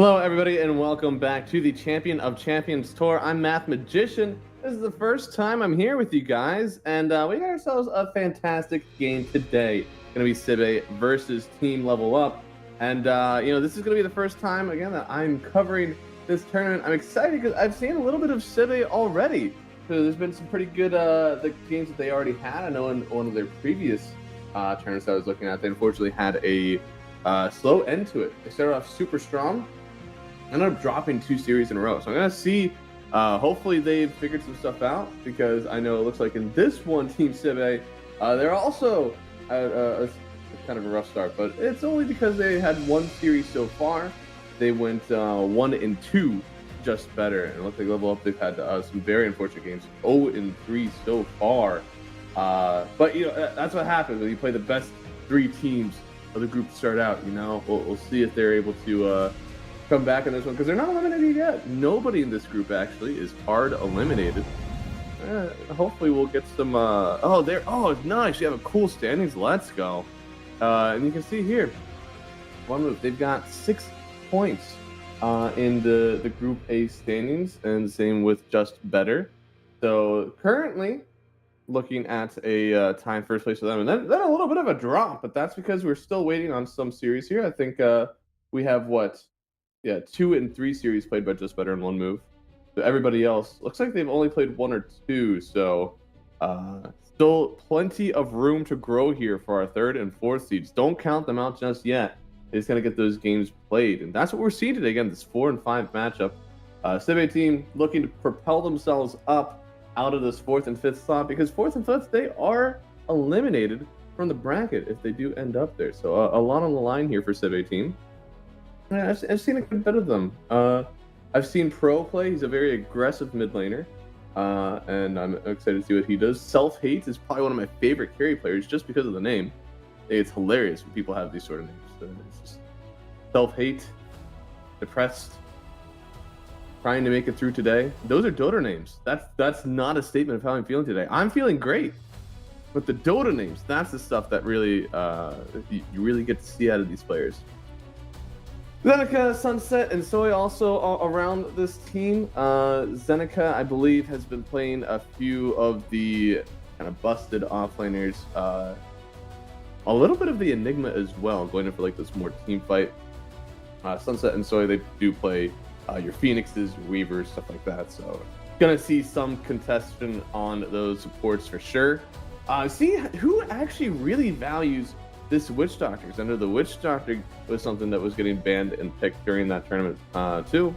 Hello, everybody, and welcome back to the Champion of Champions Tour. I'm Math Magician. This is the first time I'm here with you guys, and we got ourselves a fantastic game today. Going to be Sibe versus Team Level Up, and this is going to be the first time again that I'm covering this tournament. I'm excited because I've seen a little bit of Sibe already. So there's been some pretty good the games that they already had. I know in one of their previous tournaments I was looking at, they unfortunately had a slow end to it. They started off super strong. Ended up dropping 2 series in a row. So I'm going to see, hopefully they've figured some stuff out, because I know it looks like in this one, Team Sibe, they're also a kind of a rough start, but it's only because they had 1 series so far. They went 1-2, just better. And it looks like Level Up, they've had some very unfortunate games, 0-3 so far. But, that's what happens when you play the best 3 teams of the group to start out. We'll see if they're able to come back in this one, because they're not eliminated yet. Nobody in this group actually is hard eliminated. Hopefully we'll get some oh nice, you have a cool standings. Let's go. And you can see here, one move, they've got 6 points in the group A standings, and same with Just Better. So currently looking at a time first place for them, and then a little bit of a drop, but that's because we're still waiting on some series here. I think we have 2 and 3 series played by Just Better in 1 move. So everybody else looks like they've only played 1 or 2. So still plenty of room to grow here for our 3rd and 4th seeds. Don't count them out just yet. They just got to get those games played, and that's what we're seeing today. Again, this 4 and 5 matchup. Sibe team looking to propel themselves up out of this 4th and 5th slot, because 4th and 5th, they are eliminated from the bracket if they do end up there. So a lot on the line here for Sibe team. Yeah, I've seen a good bit of them. I've seen Pro play. He's a very aggressive mid laner, and I'm excited to see what he does. Self-Hate is probably one of my favorite carry players just because of the name. It's hilarious when people have these sort of names. So it's just Self-Hate, Depressed, Trying to Make It Through Today. Those are Dota names. That's not a statement of how I'm feeling today. I'm feeling great. But the Dota names, that's the stuff that really you really get to see out of these players. Zeneca, Sunset, and Soy also around this team. Zeneca, I believe, has been playing a few of the kind of busted offlaners. A little bit of the Enigma as well, going in for like this more team fight. Sunset and Soy, they do play your Phoenixes, your Weavers, stuff like that. So gonna see some contestation on those supports for sure. See who actually really values this Witch Doctor, because I know the Witch Doctor was something that was getting banned and picked during that tournament too,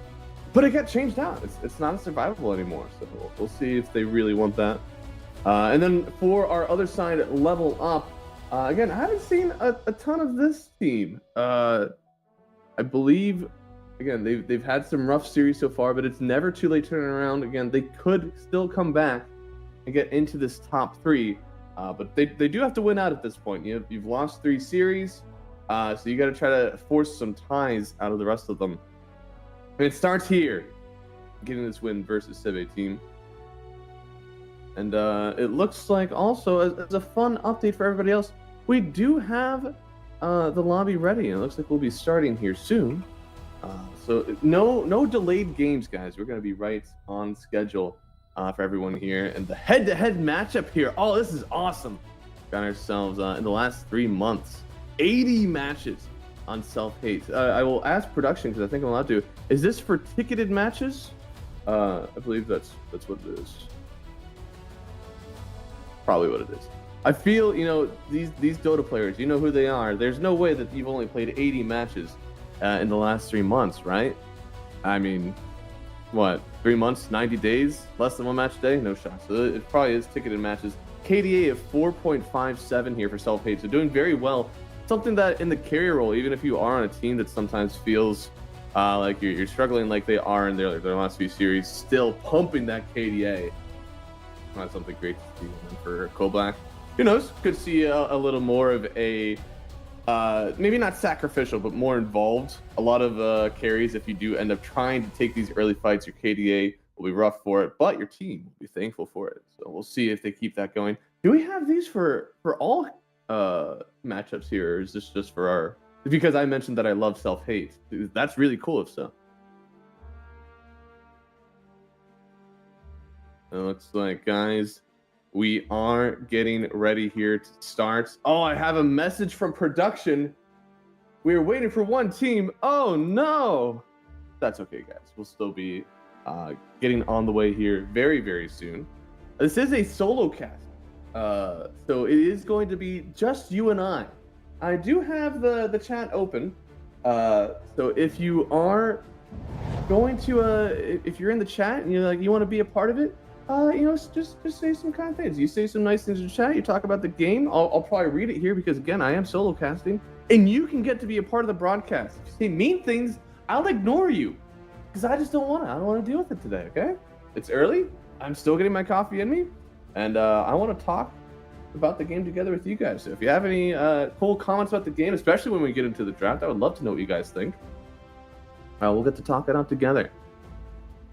but it got changed out. It's not a survivable anymore, so we'll see if they really want that. And then for our other side, Level Up, again, I haven't seen a ton of this team. I believe, again, they've had some rough series so far, but it's never too late to turn around. Again, they could still come back and get into this top 3. But they do have to win out at this point. You've lost 3 series, so you got to try to force some ties out of the rest of them. And it starts here, getting this win versus Sibe team. And it looks like also, as a fun update for everybody else, we do have the lobby ready. And it looks like we'll be starting here soon. So no delayed games, guys. We're going to be right on schedule for everyone here. And the head-to-head matchup here, oh, this is awesome. Got ourselves in the last 3 months 80 matches on Self-Hate. I will ask production, because I think I'm allowed to. Is this for ticketed matches? I believe that's what it is. Probably what it is. I feel, these Dota players, you know who they are. There's no way that you've only played 80 matches in the last 3 months, right? I mean, what, 3 months, 90 days, less than 1 match a day? No shot. So it probably is ticketed matches. KDA of 4.57 here for Self-Hate, so doing very well. Something that in the carrier role, even if you are on a team that sometimes feels like you're struggling like they are in their last few series, still pumping that KDA. That's something great to see. And for Koblack, who knows, could see a little more of a maybe not sacrificial, but more involved. A lot of carries, if you do end up trying to take these early fights, your KDA will be rough for it, but your team will be thankful for it. So we'll see if they keep that going. Do we have these for all matchups here, or is this just for our... Because I mentioned that I love Self-Hate. That's really cool if so. It looks like, guys, we are getting ready here to start. Oh, I have a message from production. We're waiting for one team. Oh, no. That's okay, guys. We'll still be getting on the way here very, very soon. This is a solo cast. So it is going to be just you and I. I do have the chat open. So if you are going to if you're in the chat and you want to be a part of it, just say some kind things. You say some nice things in the chat. You talk about the game. I'll probably read it here because again, I am solo casting, and you can get to be a part of the broadcast. If you say mean things, I'll ignore you because I just don't want to. I don't want to deal with it today. Okay? It's early. I'm still getting my coffee in me, and I want to talk about the game together with you guys. So if you have any cool comments about the game, especially when we get into the draft, I would love to know what you guys think. We'll get to talk it out together.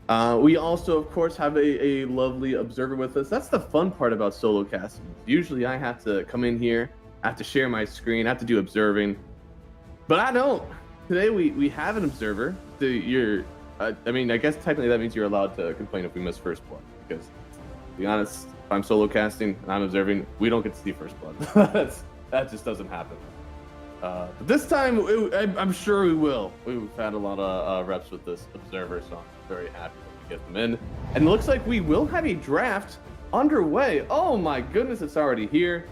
We also, of course, have a lovely observer with us. That's the fun part about solo casting. Usually I have to come in here, I have to share my screen, I have to do observing. But I don't. Today we have an observer. So I mean, I guess technically that means you're allowed to complain if we miss first blood. Because, to be honest, if I'm solo casting and I'm observing, we don't get to see first blood. That just doesn't happen. But this time, I'm sure we will. We've had a lot of reps with this observer, so I'm very happy that we get them in. And it looks like we will have a draft underway. Oh my goodness, it's already here.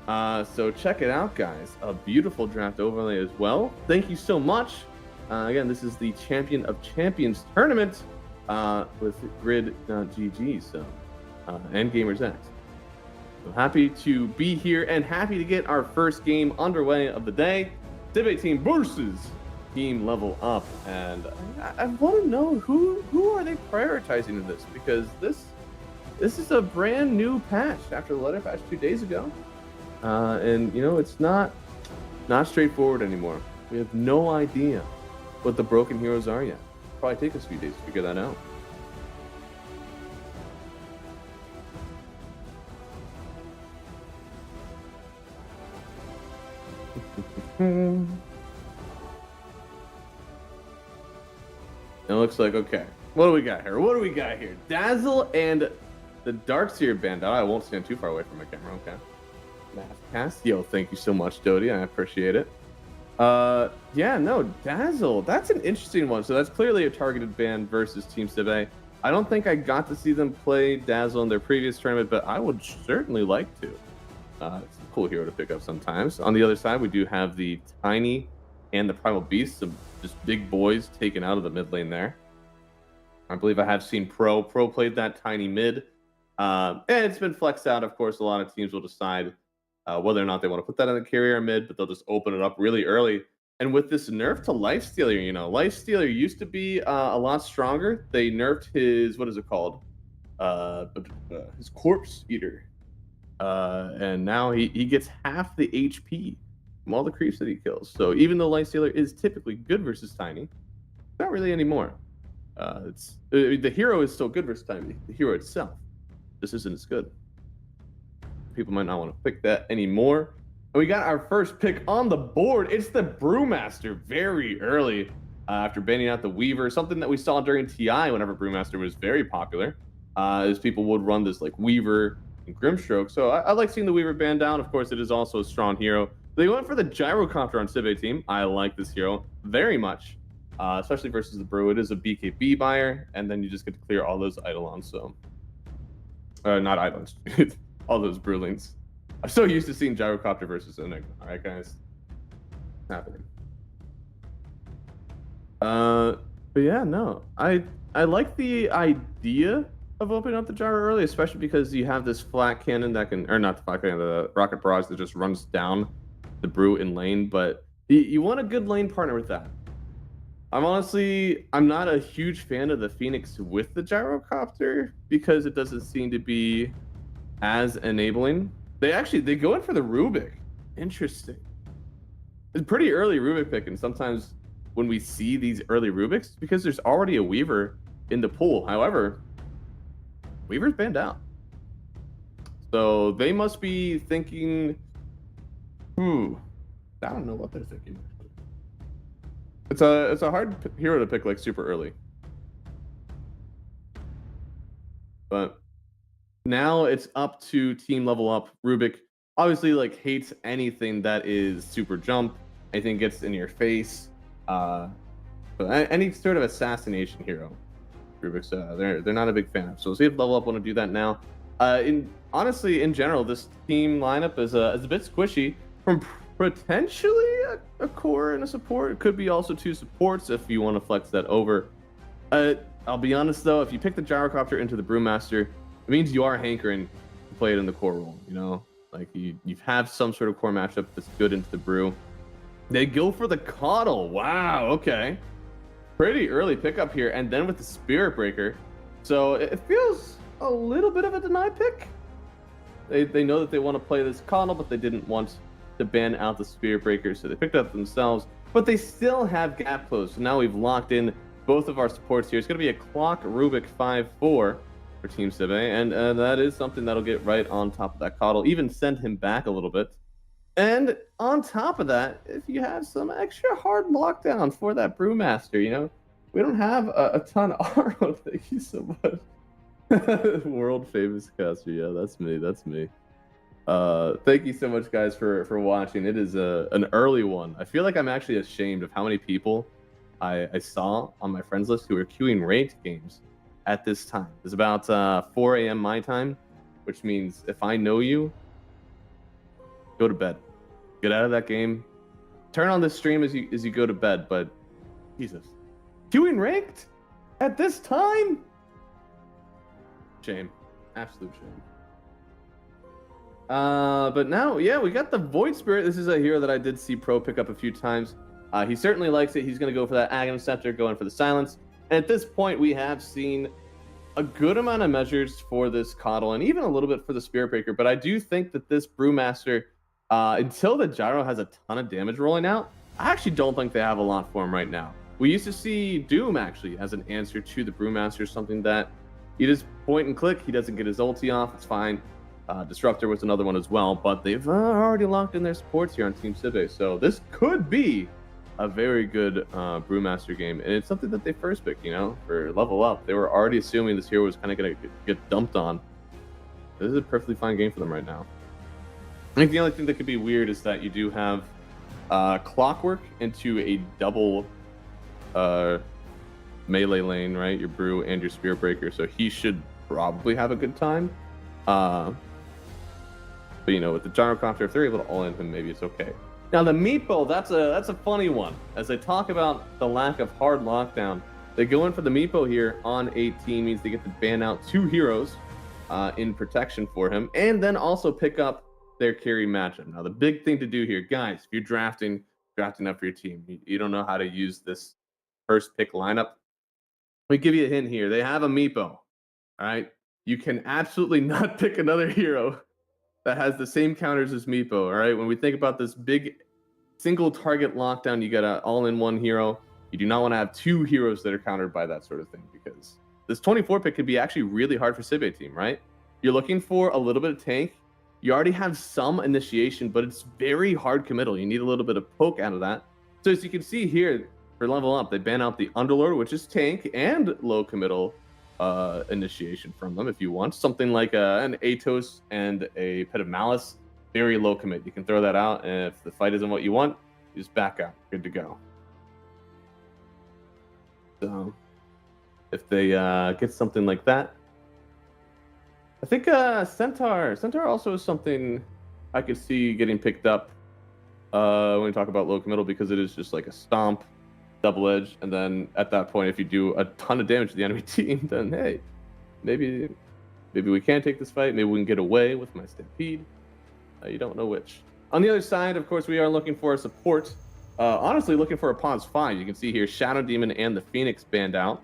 So check it out, guys. A beautiful draft overlay as well. Thank you so much. Again, this is the Champion of Champions tournament with Grid.gg and GamersX. So happy to be here and happy to get our first game underway of the day. Civ team versus Team Level Up. And I want to know who are they prioritizing in this, because this is a brand new patch after the letter patch 2 days ago. And it's not straightforward anymore. We have no idea what the broken heroes are yet. It'll probably take us a few days to figure that out. It looks like, okay, what do we got here? Dazzle and the Darkseer Bandit. I won't stand too far away from my camera. Okay. Cast. Yo, thank you so much, Dodie. I appreciate it. Yeah, no, Dazzle. That's an interesting one. So that's clearly a targeted ban versus Team Civ. I don't think I got to see them play Dazzle in their previous tournament, but I would certainly like to. It's a cool hero to pick up sometimes. On the other side, we do have the Tiny and the Primal Beast, some just big boys taken out of the mid lane there. I believe I have seen Pro played that Tiny mid. And it's been flexed out. Of course, a lot of teams will decide whether or not they want to put that in the carrier mid, but they'll just open it up really early. And with this nerf to Lifestealer, Lifestealer used to be a lot stronger. They nerfed his, what is it called? His Corpse Eater. And now he gets half the HP from all the creeps that he kills. So even though Lifestealer is typically good versus Tiny, not really anymore. The hero is still good versus Tiny. The hero itself just isn't as good. People might not want to pick that anymore. And we got our first pick on the board. It's the Brewmaster very early after banning out the Weaver, something that we saw during TI whenever Brewmaster was very popular, as people would run this like Weaver and Grimstroke. So I like seeing the Weaver banned down. Of course, it is also a strong hero. They went for the Gyrocopter on Civ team. I like this hero very much, especially versus the Brew. It is a BKB buyer, and then you just get to clear all those Eidolons. So, not Eidolons. All those Brewlings. I'm so used to seeing Gyrocopter versus Enigma. All right, guys. Happening. But yeah, no. I like the idea of opening up the gyro early, especially because you have this flat cannon that can, or not the flat cannon, the rocket barrage that just runs down the Brew in lane. But you want a good lane partner with that. I'm not a huge fan of the Phoenix with the Gyrocopter because it doesn't seem to be as enabling. They go in for the Rubik. Interesting. It's pretty early Rubik pick, and sometimes when we see these early Rubiks, because there's already a Weaver in the pool. However, Weaver's banned out. So they must be thinking, I don't know what they're thinking. It's a hard hero to pick like super early. But Now it's up to team level up. Rubik obviously like hates anything that is super jump, anything gets in your face. But any sort of assassination hero, Rubik's they're not a big fan of. So we'll see if level up want to do that now. In honestly, in general, this team lineup is a bit squishy. From potentially a core and a support, it could be also two supports if you want to flex that over. I'll be honest though, if you pick the gyrocopter into the brewmaster, it means you are hankering to play it in the core role. You know, like you have some sort of core matchup that's good into the brew. They go for the coddle. Wow. Okay. Pretty early pickup here, and then with the Spirit Breaker. So it feels a little bit of a deny pick. They know that they want to play this coddle, but they didn't want to ban out the Spirit Breaker, so they picked up themselves. But they still have gap close. So now we've locked in both of our supports here. It's going to be a Clock Rubik 5-4 for Team Sibe, and that is something that'll get right on top of that coddle, even send him back a little bit. And on top of that, if you have some extra hard lockdown for that Brewmaster, you know, we don't have a ton of RO. Thank you so much. World famous caster. Yeah, that's me. That's me. Thank you so much, guys, for watching. It is an early one. I feel like I'm actually ashamed of how many people I saw on my friends list who were queuing ranked games at this time. It's about 4 a.m. my time, which means if I know you, go to bed. Get out of that game. Turn on this stream as you go to bed. But Jesus, queuing ranked at this time? Shame, absolute shame. But now, yeah, we got the Void Spirit. This is a hero that I did see Pro pick up a few times. He certainly likes it. He's going to go for that Aghanim Scepter, going for the Silence. And at this point, we have seen a good amount of measures for this Coddle, and even a little bit for the Spirit Breaker. But I do think that this Brewmaster, until the Gyro has a ton of damage rolling out, I actually don't think they have a lot for him right now. We used to see Doom, actually, as an answer to the Brewmaster, something that you just point and click. He doesn't get his ulti off. It's fine. Disruptor was another one as well, but they've already locked in their supports here on Team Sibe, so this could be a very good Brewmaster game, and it's something that they first picked, you know, for level up. They were already assuming this hero was kind of going to get dumped on. This is a perfectly fine game for them right now. I think the only thing that could be weird is that you do have Clockwork into a double melee lane, right? Your Brew and your Spirit Breaker, so he should probably have a good time. But you know, with the Gyrocopter, if they're able to all in him, maybe it's okay. Now the Meepo, that's a funny one. As they talk about the lack of hard lockdown, they go in for the Meepo here on 18, means they get to ban out 2 heroes in protection for him, and then also pick up their carry matchup. Now the big thing to do here, guys, if you're drafting up for your team, you don't know how to use this first pick lineup. Let me give you a hint here. They have a Meepo, all right? You can absolutely not pick another hero that has the same counters as Meepo, all right? When we think about this big single target lockdown, you got an all-in-one hero. You do not want to have 2 heroes that are countered by that sort of thing, because this 24 pick could be actually really hard for Sibe team, right? You're looking for a little bit of tank. You already have some initiation, but it's very hard committal. You need a little bit of poke out of that. So as you can see here, for level up, they ban out the Underlord, which is tank and low committal initiation from them if you want. Something like an Atos and a Pit of Malice, very low commit. You can throw that out, and if the fight isn't what you want, you just back out. Good to go. So if they get something like that, I think Centaur also is something I could see getting picked up when we talk about low committal, because it is just like a stomp, double edge, and then at that point, if you do a ton of damage to the enemy team, then hey, maybe we can take this fight. Maybe we can get away with my Stampede. You don't know which. On the other side, of course, we are looking for a support. Honestly, looking for a Pawns 5. You can see here Shadow Demon and the Phoenix banned out.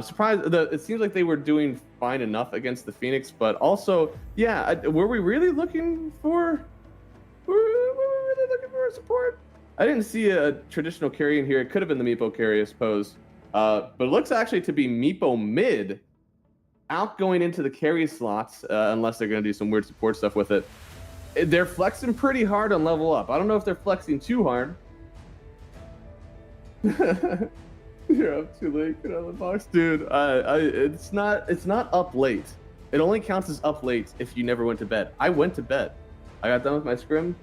Surprised. It seems like they were doing fine enough against the Phoenix, but also, yeah, were we really looking for? Were we really looking for a support? I didn't see a traditional carry in here. It could have been the Meepo carry, I suppose. But it looks actually to be Meepo mid, outgoing into the carry slots, unless they're going to do some weird support stuff with it. They're flexing pretty hard on level up. I don't know if they're flexing too hard. You're up too late. Get out of the box, dude. It's not up late. It only counts as up late if you never went to bed. I went to bed. I got done with my scrim,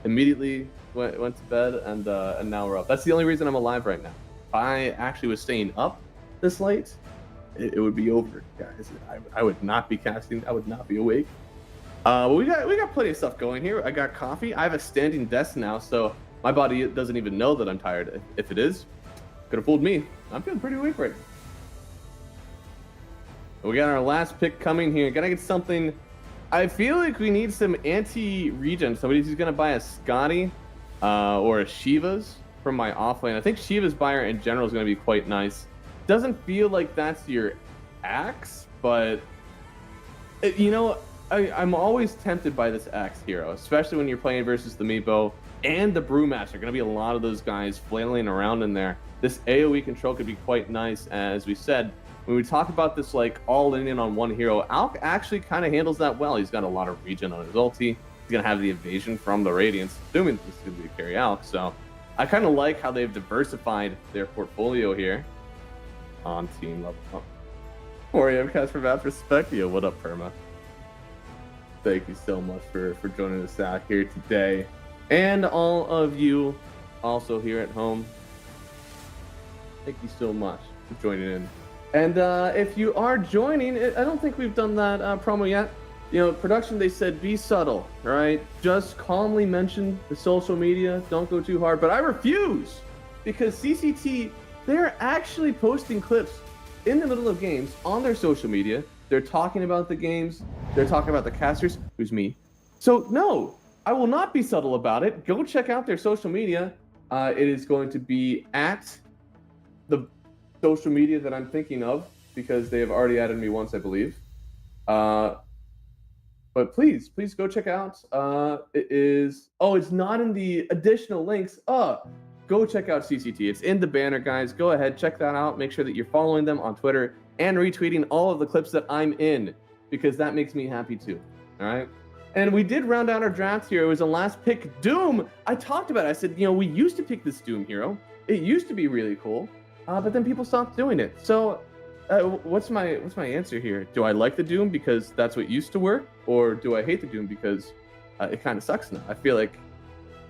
immediately went to bed, and now we're up. That's the only reason I'm alive right now. If I actually was staying up this late, it would be over, guys. I would not be casting. I would not be awake. But we got plenty of stuff going here. I got coffee. I have a standing desk now, so my body doesn't even know that I'm tired. If it is, could have fooled me. I'm feeling pretty awake right now. We got our last pick coming here. Gotta get something. I feel like we need some anti-regen. Somebody who's gonna buy a Scotty or a Shiva's from my offlane. I think Shiva's buyer in general is gonna be quite nice. Doesn't feel like that's your axe, but I'm always tempted by this axe hero, especially when you're playing versus the Meepo and the Brewmaster. Gonna be a lot of those guys flailing around in there. This AoE control could be quite nice, as we said. When we talk about this like all in on one hero, Alk actually kind of handles that well. He's got a lot of regen on his ulti. He's gonna have the evasion from the Radiance, assuming this is gonna be a carry Alk. So I kind of like how they've diversified their portfolio here on team level. Oh. 4am cast for Math Respect. Yo, what up, Perma? Thank you so much for joining us out here today. And all of you also here at home, thank you so much for joining in. And if you are joining, I don't think we've done that promo yet. Production, they said be subtle, right? Just calmly mention the social media. Don't go too hard. But I refuse, because CCT, they're actually posting clips in the middle of games on their social media. They're talking about the games. They're talking about the casters, who's me. So no, I will not be subtle about it. Go check out their social media. It is going to be at the social media that I'm thinking of, because they have already added me once, I believe. But please go check out. It's not in the additional links. Go check out CCT. It's in the banner, guys. Go ahead, check that out. Make sure that you're following them on Twitter and retweeting all of the clips that I'm in, because that makes me happy too. All right. And we did round out our draft here. It was a last pick, Doom. I talked about it. I said, we used to pick this Doom hero. It used to be really cool. But then people stopped doing it. So what's my answer here? Do I like the Doom because that's what used to work? Or do I hate the Doom because it kind of sucks now? I feel like...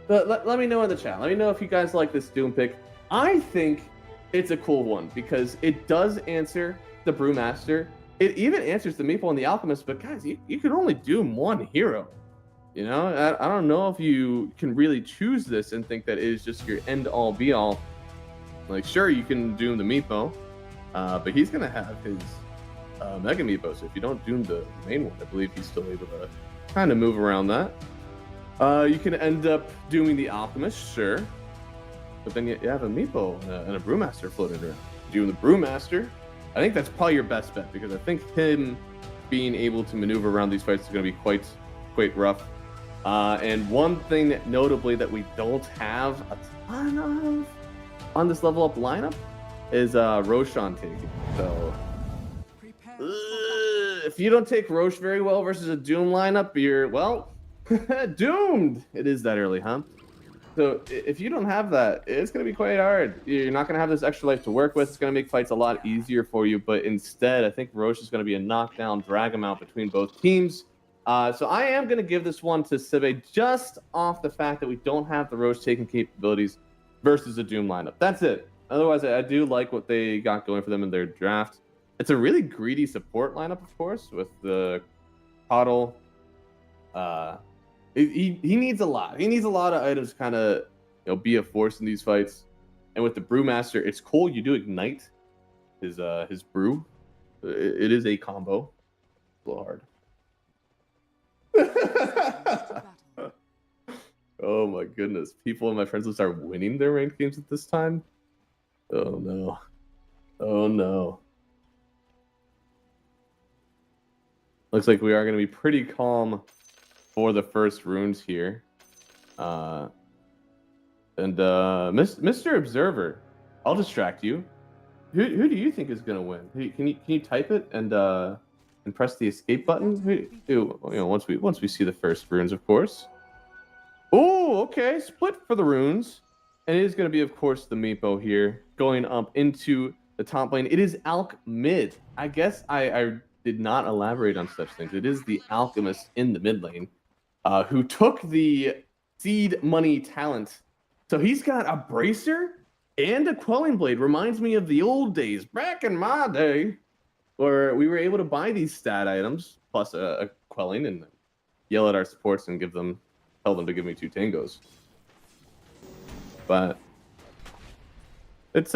Let me know in the chat. Let me know if you guys like this Doom pick. I think it's a cool one because it does answer the Brewmaster. It even answers the Meeple and the Alchemist. But guys, you can only Doom one hero. I don't know if you can really choose this and think that it is just your end-all be-all. Like, sure, you can Doom the Meepo, but he's going to have his Mega Meepo, so if you don't Doom the main one, I believe he's still able to kind of move around that. You can end up doing the Alchemist, sure, but then you have a Meepo and a Brewmaster floating around. Doing the Brewmaster, I think that's probably your best bet, because I think him being able to maneuver around these fights is going to be quite rough. And one thing notably that we don't have a ton of on this level up lineup is Roshan taking. So if you don't take Rosh very well versus a Doom lineup, you're, well, doomed. It is that early, huh? So if you don't have that, it's going to be quite hard. You're not going to have this extra life to work with. It's going to make fights a lot easier for you. But instead, I think Rosh is going to be a knockdown, drag him out between both teams. So I am going to give this one to Sibe just off the fact that we don't have the Rosh taking capabilities versus a Doom lineup. That's it. Otherwise, I do like what they got going for them in their draft. It's a really greedy support lineup, of course, with the Coddle. He needs a lot. He needs a lot of items to kind of be a force in these fights. And with the Brewmaster, it's cool. You do ignite his brew. It is a combo. It's a little hard. Oh my goodness. People in my friends list are winning their ranked games at this time? Oh no. Oh no. Looks like we are going to be pretty calm for the first runes here. And Mr. Observer, I'll distract you. Who do you think is going to win? Can you type it and press the escape button? Once we see the first runes, of course. Oh, okay. Split for the runes. And it is going to be, of course, the Meepo here going up into the top lane. It is Alk mid. I guess I did not elaborate on such things. It is the alchemist in the mid lane who took the seed money talent. So he's got a bracer and a quelling blade. Reminds me of the old days, back in my day, where we were able to buy these stat items plus a quelling and yell at our supports and tell them to give me 2 tangos. But it's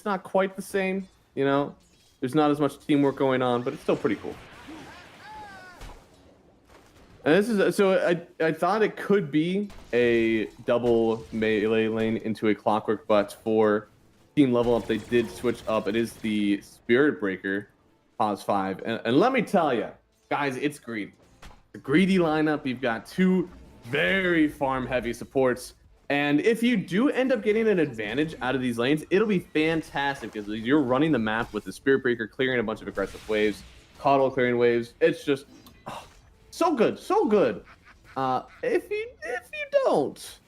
not quite the same, you know. There's not as much teamwork going on, but it's still pretty cool. And this is so I thought it could be a double melee lane into a clockwork, but for team level up, they did switch up. It is the Spirit Breaker, pause 5, and let me tell you, guys, it's greedy. It's a greedy lineup. You've got 2 very farm heavy supports. And if you do end up getting an advantage out of these lanes, it'll be fantastic because you're running the map with the Spirit Breaker, clearing a bunch of aggressive waves, Coddle clearing waves. It's just so good, so good. If you don't,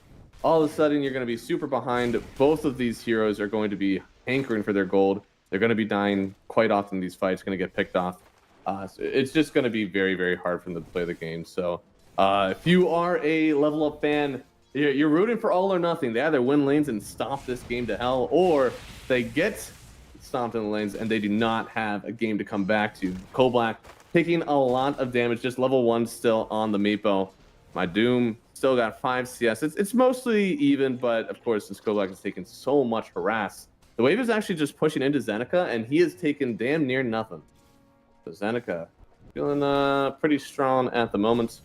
all of a sudden you're going to be super behind. Both of these heroes are going to be hankering for their gold. They're going to be dying quite often in these fights, going to get picked off. So it's just going to be very, very hard for them to play the game. So if you are a level up fan, you're rooting for all or nothing. They either win lanes and stomp this game to hell, or they get stomped in the lanes and they do not have a game to come back to. Koblack taking a lot of damage, just level 1 still on the Meepo. My Doom still got 5 CS. It's mostly even, but of course, since Koblack has taken so much harass, the wave is actually just pushing into Zeneca, and he has taken damn near nothing. So Zeneca feeling pretty strong at the moment.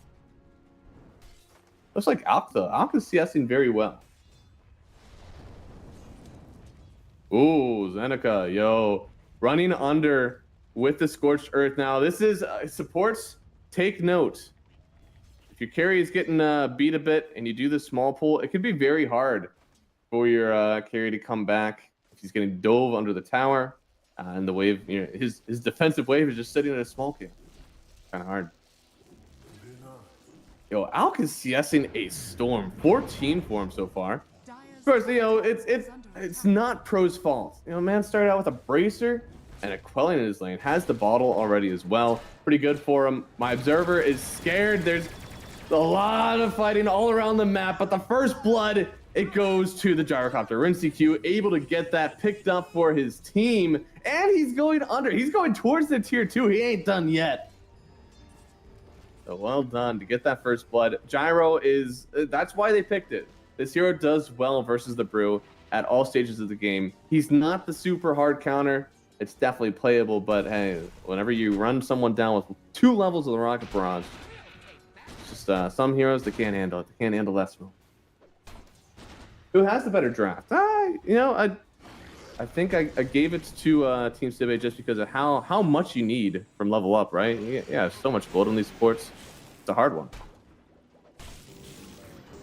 Looks like Alka's CSing very well. Ooh, Zeneca, yo. Running under with the Scorched Earth. Now, this is supports, take note. If your carry is getting beat a bit and you do the small pull, it could be very hard for your carry to come back. If he's getting dove under the tower and the wave, you know, his defensive wave is just sitting in a small camp. Kind of hard. Yo, Alk is CSing a storm. 14 for him so far. Of course, you know, it's not Pro's fault. You know, man started out with a bracer and a quelling in his lane. Has the bottle already as well. Pretty good for him. My observer is scared. There's a lot of fighting all around the map, but the first blood, it goes to the gyrocopter. Rinsey Q able to get that picked up for his team, and he's going under. He's going towards the tier 2. He ain't done yet. So well done to get that first blood. Gyro is, that's why they picked it. This hero does well versus the Brew at all stages of the game. He's not the super hard counter. It's definitely playable, but hey, whenever you run someone down with 2 levels of the Rocket Barrage, it's just some heroes, they can't handle it. They can't handle that smoke. Who has the better draft? You know, I think I gave it to Team Sibe just because of how much you need from level up, right? Yeah, so much gold on these supports. It's a hard one.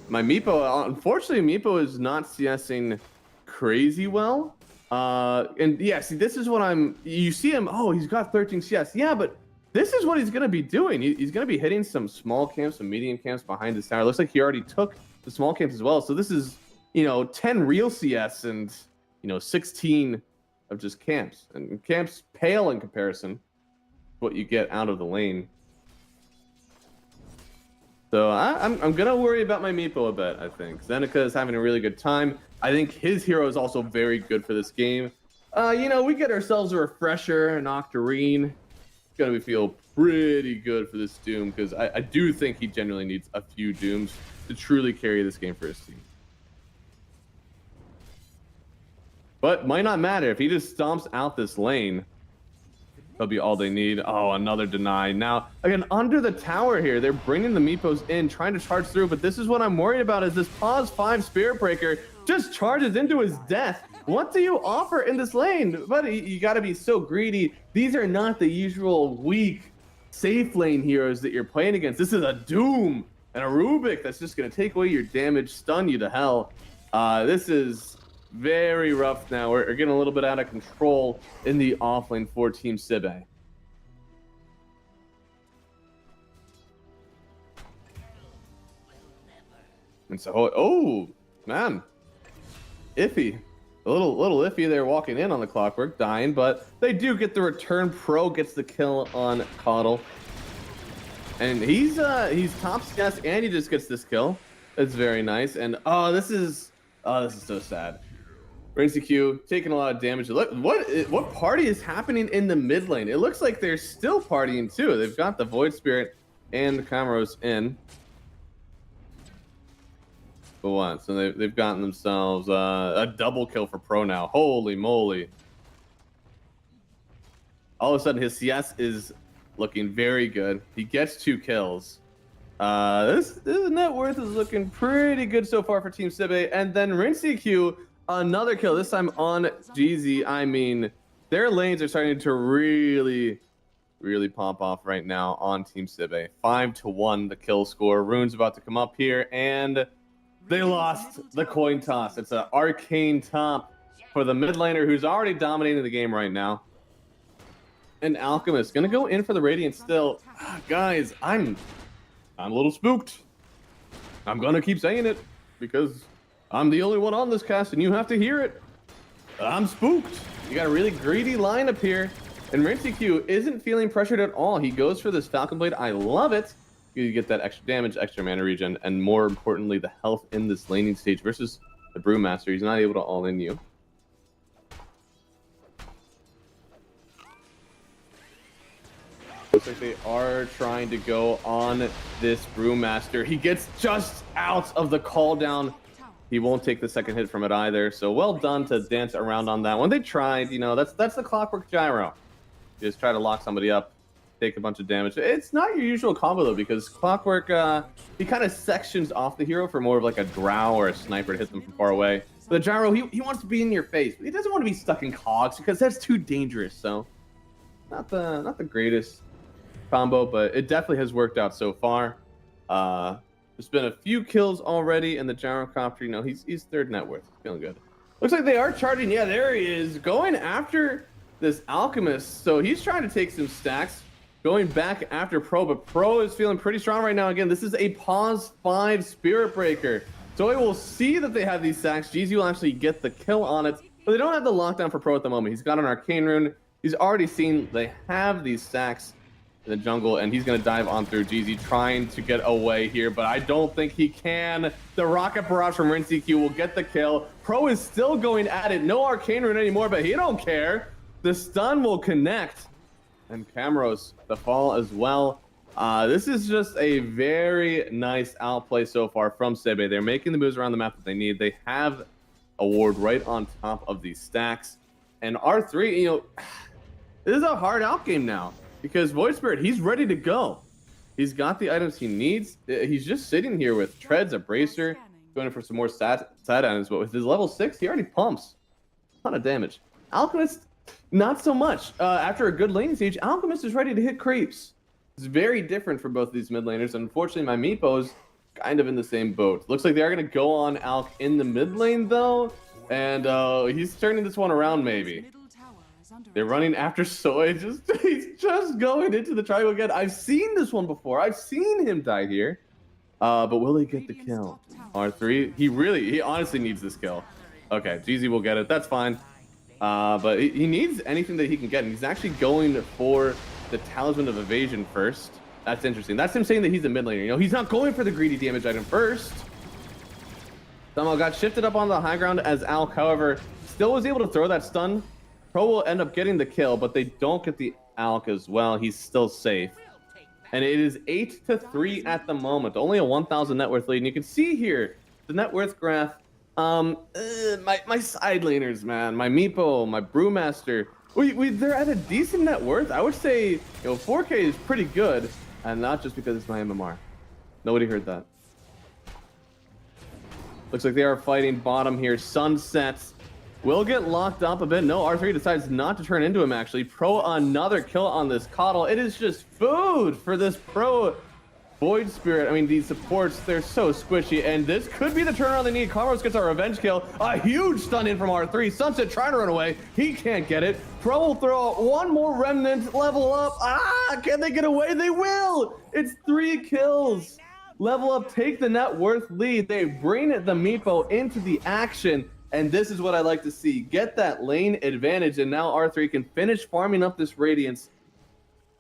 My Meepo, unfortunately, Meepo is not CSing crazy well. And yeah, see, this is what you see him, oh, he's got 13 CS. Yeah, but this is what he's going to be doing. He's going to be hitting some small camps, some medium camps behind his tower. Looks like he already took the small camps as well. So this is, you know, 10 real CS and, you know, 16 of just camps. And camps pale in comparison to what you get out of the lane. So I'm going to worry about my Meepo a bit, I think. Zeneca is having a really good time. I think his hero is also very good for this game. You know, we get ourselves a refresher, an Octarine. It's going to feel pretty good for this Doom, because I do think he genuinely needs a few Dooms to truly carry this game for his team. But might not matter. If he just stomps out this lane, that'll be all they need. Oh, another deny. Now, again, under the tower here, they're bringing the Meepos in, trying to charge through, but this is what I'm worried about, is this pause 5 Spirit Breaker just charges into his death. What do you offer in this lane? Buddy, you got to be so greedy. These are not the usual weak, safe lane heroes that you're playing against. This is a Doom and a Rubik that's just going to take away your damage, stun you to hell. This is very rough now. We're getting a little bit out of control in the offlane for Team Sibe. And so, oh, man. Iffy. A little iffy there walking in on the Clockwork, dying, but they do get the return. Pro gets the kill on Coddle. And he's top CS and he just gets this kill. It's very nice. And this is so sad. RNCQ taking a lot of damage. Look, what party is happening in the mid lane? It looks like they're still partying too. They've got the Void Spirit and the Camaros in. But what? So they've gotten themselves a double kill for Pro now. Holy moly. All of a sudden his CS is looking very good. He gets 2 kills. This net worth is looking pretty good so far for Team Sibe. And then RNCQ, another kill, this time on GZ. I mean, their lanes are starting to really pop off right now on Team Sibe. 5-1 the kill score. Rune's about to come up here, and they lost the coin toss. It's an arcane top for the mid laner who's already dominating the game right now. And Alchemist gonna go in for the Radiant still. Guys, I'm a little spooked. I'm gonna keep saying it because I'm the only one on this cast and you have to hear it. I'm spooked. You got a really greedy lineup here, and RNCQ isn't feeling pressured at all. He goes for this Falcon Blade. I love it. You get that extra damage, extra mana regen, and more importantly, the health in this laning stage versus the Brewmaster. He's not able to all-in you. Looks like they are trying to go on this Brewmaster. He gets just out of the call down. He won't take the second hit from it either. So well done to dance around on that one. They tried, you know, that's the Clockwork gyro. You just try to lock somebody up, take a bunch of damage. It's not your usual combo though, because Clockwork, he kind of sections off the hero for more of like a drow or a sniper to hit them from far away. But the gyro, he wants to be in your face, but he doesn't want to be stuck in cogs because that's too dangerous. So not the greatest combo, but it definitely has worked out so far. There's been a few kills already, and the gyrocopter, you know, he's third net worth. Feeling good. Looks like they are charging. Yeah, there he is, going after this Alchemist. So he's trying to take some stacks, going back after Pro, but Pro is feeling pretty strong right now. Again, this is a pause 5 Spirit Breaker. So we will see that they have these stacks. GZ will actually get the kill on it, but they don't have the lockdown for Pro at the moment. He's got an Arcane Rune. He's already seen they have these stacks in the jungle, and he's going to dive on through. GZ trying to get away here, but I don't think he can. The Rocket Barrage from RNCQ will get the kill. Pro is still going at it. No Arcane Rune anymore, but he don't care. The stun will connect, and Camaros the fall as well. This is just a very nice outplay so far from Sibe. They're making the moves around the map that they need. They have a ward right on top of these stacks, and R3, you know, this is a hard out game now, because Void Spirit, he's ready to go. He's got the items he needs. He's just sitting here with Treads, a Bracer, going for some more side items, but with his level 6, he already pumps a ton of damage. Alchemist, not so much. After a good laning stage, Alchemist is ready to hit creeps. It's very different for both of these mid laners. Unfortunately, my Meepo's kind of in the same boat. Looks like they are going to go on Alch in the mid lane, though, and he's turning this one around, maybe. They're running after Soy. He's just going into the triangle again. I've seen this one before. I've seen him die here. But will he get the kill? R3, he honestly needs this kill. Okay, GZ will get it. That's fine. But he needs anything that he can get. And he's actually going for the Talisman of Evasion first. That's interesting. That's him saying that he's a mid laner. You know, he's not going for the greedy damage item first. Somehow got shifted up on the high ground as Alch, however, still was able to throw that stun. Pro will end up getting the kill, but they don't get the Alch as well. He's still safe. And it is 8-3 at the moment. Only a 1,000 net worth lead. And you can see here, the net worth graph. My side laners, man. My Meepo, my Brewmaster. They're at a decent net worth. I would say, you know, 4K is pretty good. And not just because it's my MMR. Nobody heard that. Looks like they are fighting bottom here. Sunsets will get locked up a bit. No, R3 decides not to turn into him, actually. Pro another kill on this Coddle. It is just food for this Pro Void Spirit. I mean, these supports, they're so squishy, and this could be the turnaround they need. Camaros gets a revenge kill. A huge stun in from R3. Sunset trying to run away. He can't get it. Pro will throw out one more remnant, level up. Can they get away? They will. It's 3 kills. Level up, take the net worth lead. They bring the Meepo into the action. And this is what I like to see. Get that lane advantage, and now R3 can finish farming up this Radiance.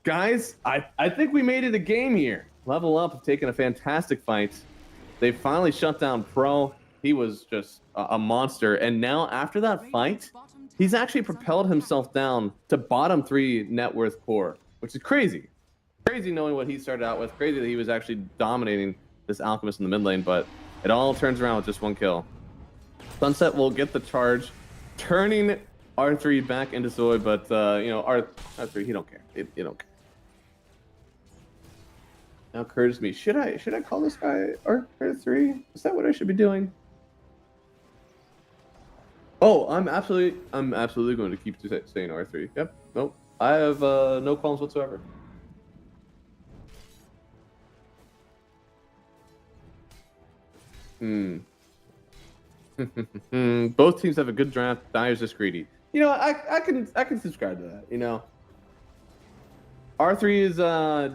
Guys, I think we made it a game here. Level Up have taken a fantastic fight. They finally shut down Pro. He was just a monster. And now after that fight, he's actually propelled himself down to bottom 3 net worth core, which is crazy. Crazy knowing what he started out with. Crazy that he was actually dominating this Alchemist in the mid lane, but it all turns around with just 1 kill. Sunset will get the charge, turning R3 back into Zoe, but you know, R3, he don't care. He don't care. Now occurs to me, should I call this guy R3? Is that what I should be doing? Oh, I'm absolutely going to keep saying R3. Yep. Nope. I have no qualms whatsoever. Both teams have a good draft. Dyer's just greedy. You know, I can subscribe to that. You know, R3 is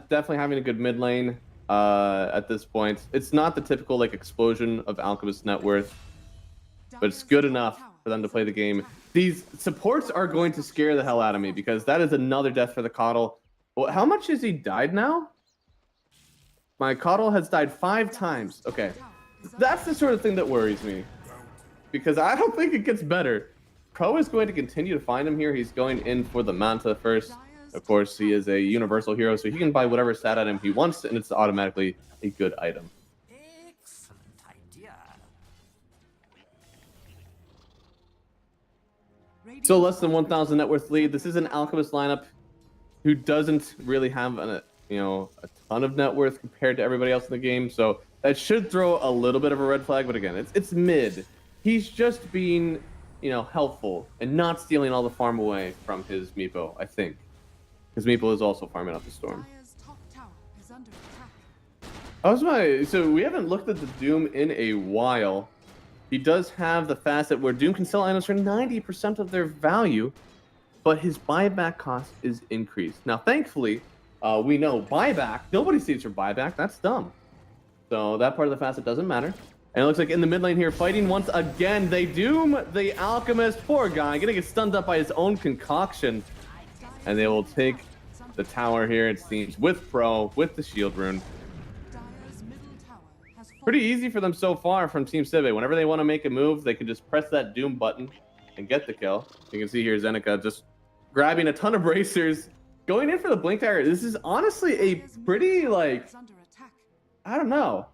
definitely having a good mid lane at this point. It's not the typical like explosion of Alchemist net worth, but it's good enough for them to play the game. These supports are going to scare the hell out of me because that is another death for the Coddle. Well, how much has he died now? My Coddle has died 5 times. Okay. That's the sort of thing that worries me, because I don't think it gets better. Pro is going to continue to find him here. He's going in for the Manta first. Of course, he is a universal hero, so he can buy whatever stat item he wants, and it's automatically a good item. Excellent idea. So less than 1,000 net worth lead. This is an Alchemist lineup who doesn't really have a ton of net worth compared to everybody else in the game, so that should throw a little bit of a red flag, but again, it's mid. He's just being, helpful and not stealing all the farm away from his Meepo, I think. Because Meepo is also farming up the Storm. So we haven't looked at the Doom in a while. He does have the facet where Doom can sell items for 90% of their value, but his buyback cost is increased. Now, thankfully, we know buyback, nobody saves for buyback, that's dumb. So that part of the facet doesn't matter. And it looks like in the mid lane here, fighting once again, they doom the Alchemist. Poor guy, gonna get stunned up by his own concoction. And they will take the tower here, it seems, with Pro, with the shield rune. Pretty easy for them so far from Team Cibe. Whenever they want to make a move, they can just press that doom button and get the kill. You can see here Zeneca just grabbing a ton of bracers, going in for the blink dagger. This is honestly a pretty, I don't know.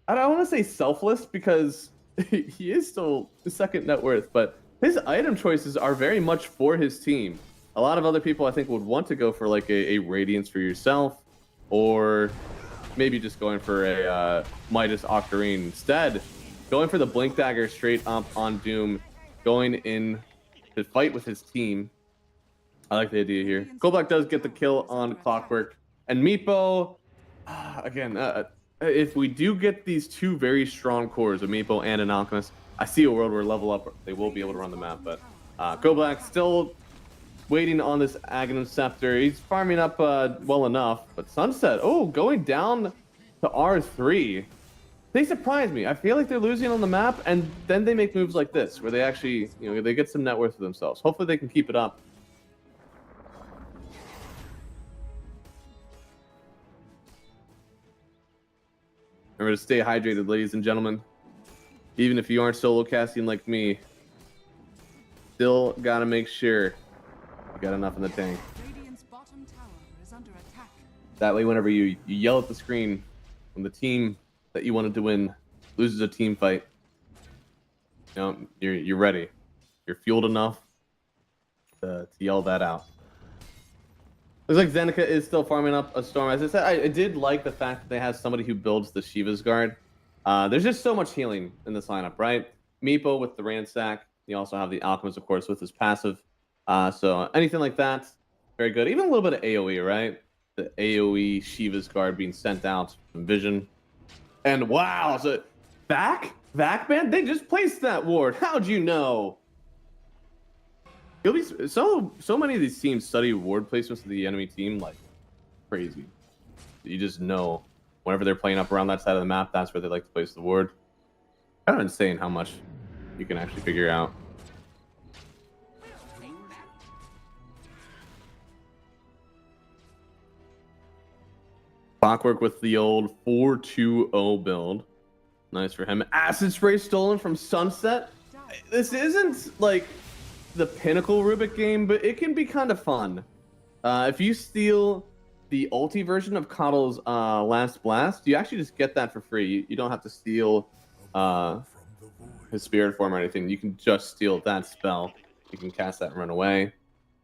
I don't want to say selfless because he is still the second net worth, but his item choices are very much for his team. A lot of other people, I think, would want to go for like a Radiance for yourself, or maybe just going for a Midas Octarine. Instead, going for the Blink Dagger straight up on Doom, going in to fight with his team. I like the idea here. Golblack does get the kill on Clockwork. And Meepo, again, if we do get these 2 very strong cores, a Meepo and an Alchemist, I see a world where Level Up, they will be able to run the map. But Golblack still waiting on this Aghanim Scepter. He's farming up well enough. But Sunset, going down to R3. They surprise me. I feel like they're losing on the map, and then they make moves like this, where they actually, they get some net worth for themselves. Hopefully they can keep it up. Remember to stay hydrated, ladies and gentlemen. Even if you aren't solo casting like me, still gotta make sure you got enough in the tank. That way, whenever you yell at the screen when the team that you wanted to win loses a team fight, you're ready. You're fueled enough to yell that out. Looks like Zeneca is still farming up a Storm. As I said, I did like the fact that they have somebody who builds the Shiva's Guard. There's just so much healing in this lineup, right? Meepo with the Ransack. You also have the Alchemist, of course, with his passive. So anything like that, very good. Even a little bit of AoE, right? The AoE Shiva's Guard being sent out from Vision. And wow, so Vakman? They just placed that ward. How'd you know? You'll be so many of these teams study ward placements of the enemy team like crazy. You just know whenever they're playing up around that side of the map, that's where they like to place the ward. Kind of insane how much you can actually figure out. Clockwork with the old 4-2-0 build. Nice for him. Acid Spray stolen from Sunset. This isn't like the pinnacle Rubik game, but it can be kind of fun. If you steal the ulti version of Coddle's Last Blast, you actually just get that for free. You don't have to steal his Spirit Form or anything. You can just steal that spell. You can cast that and run away.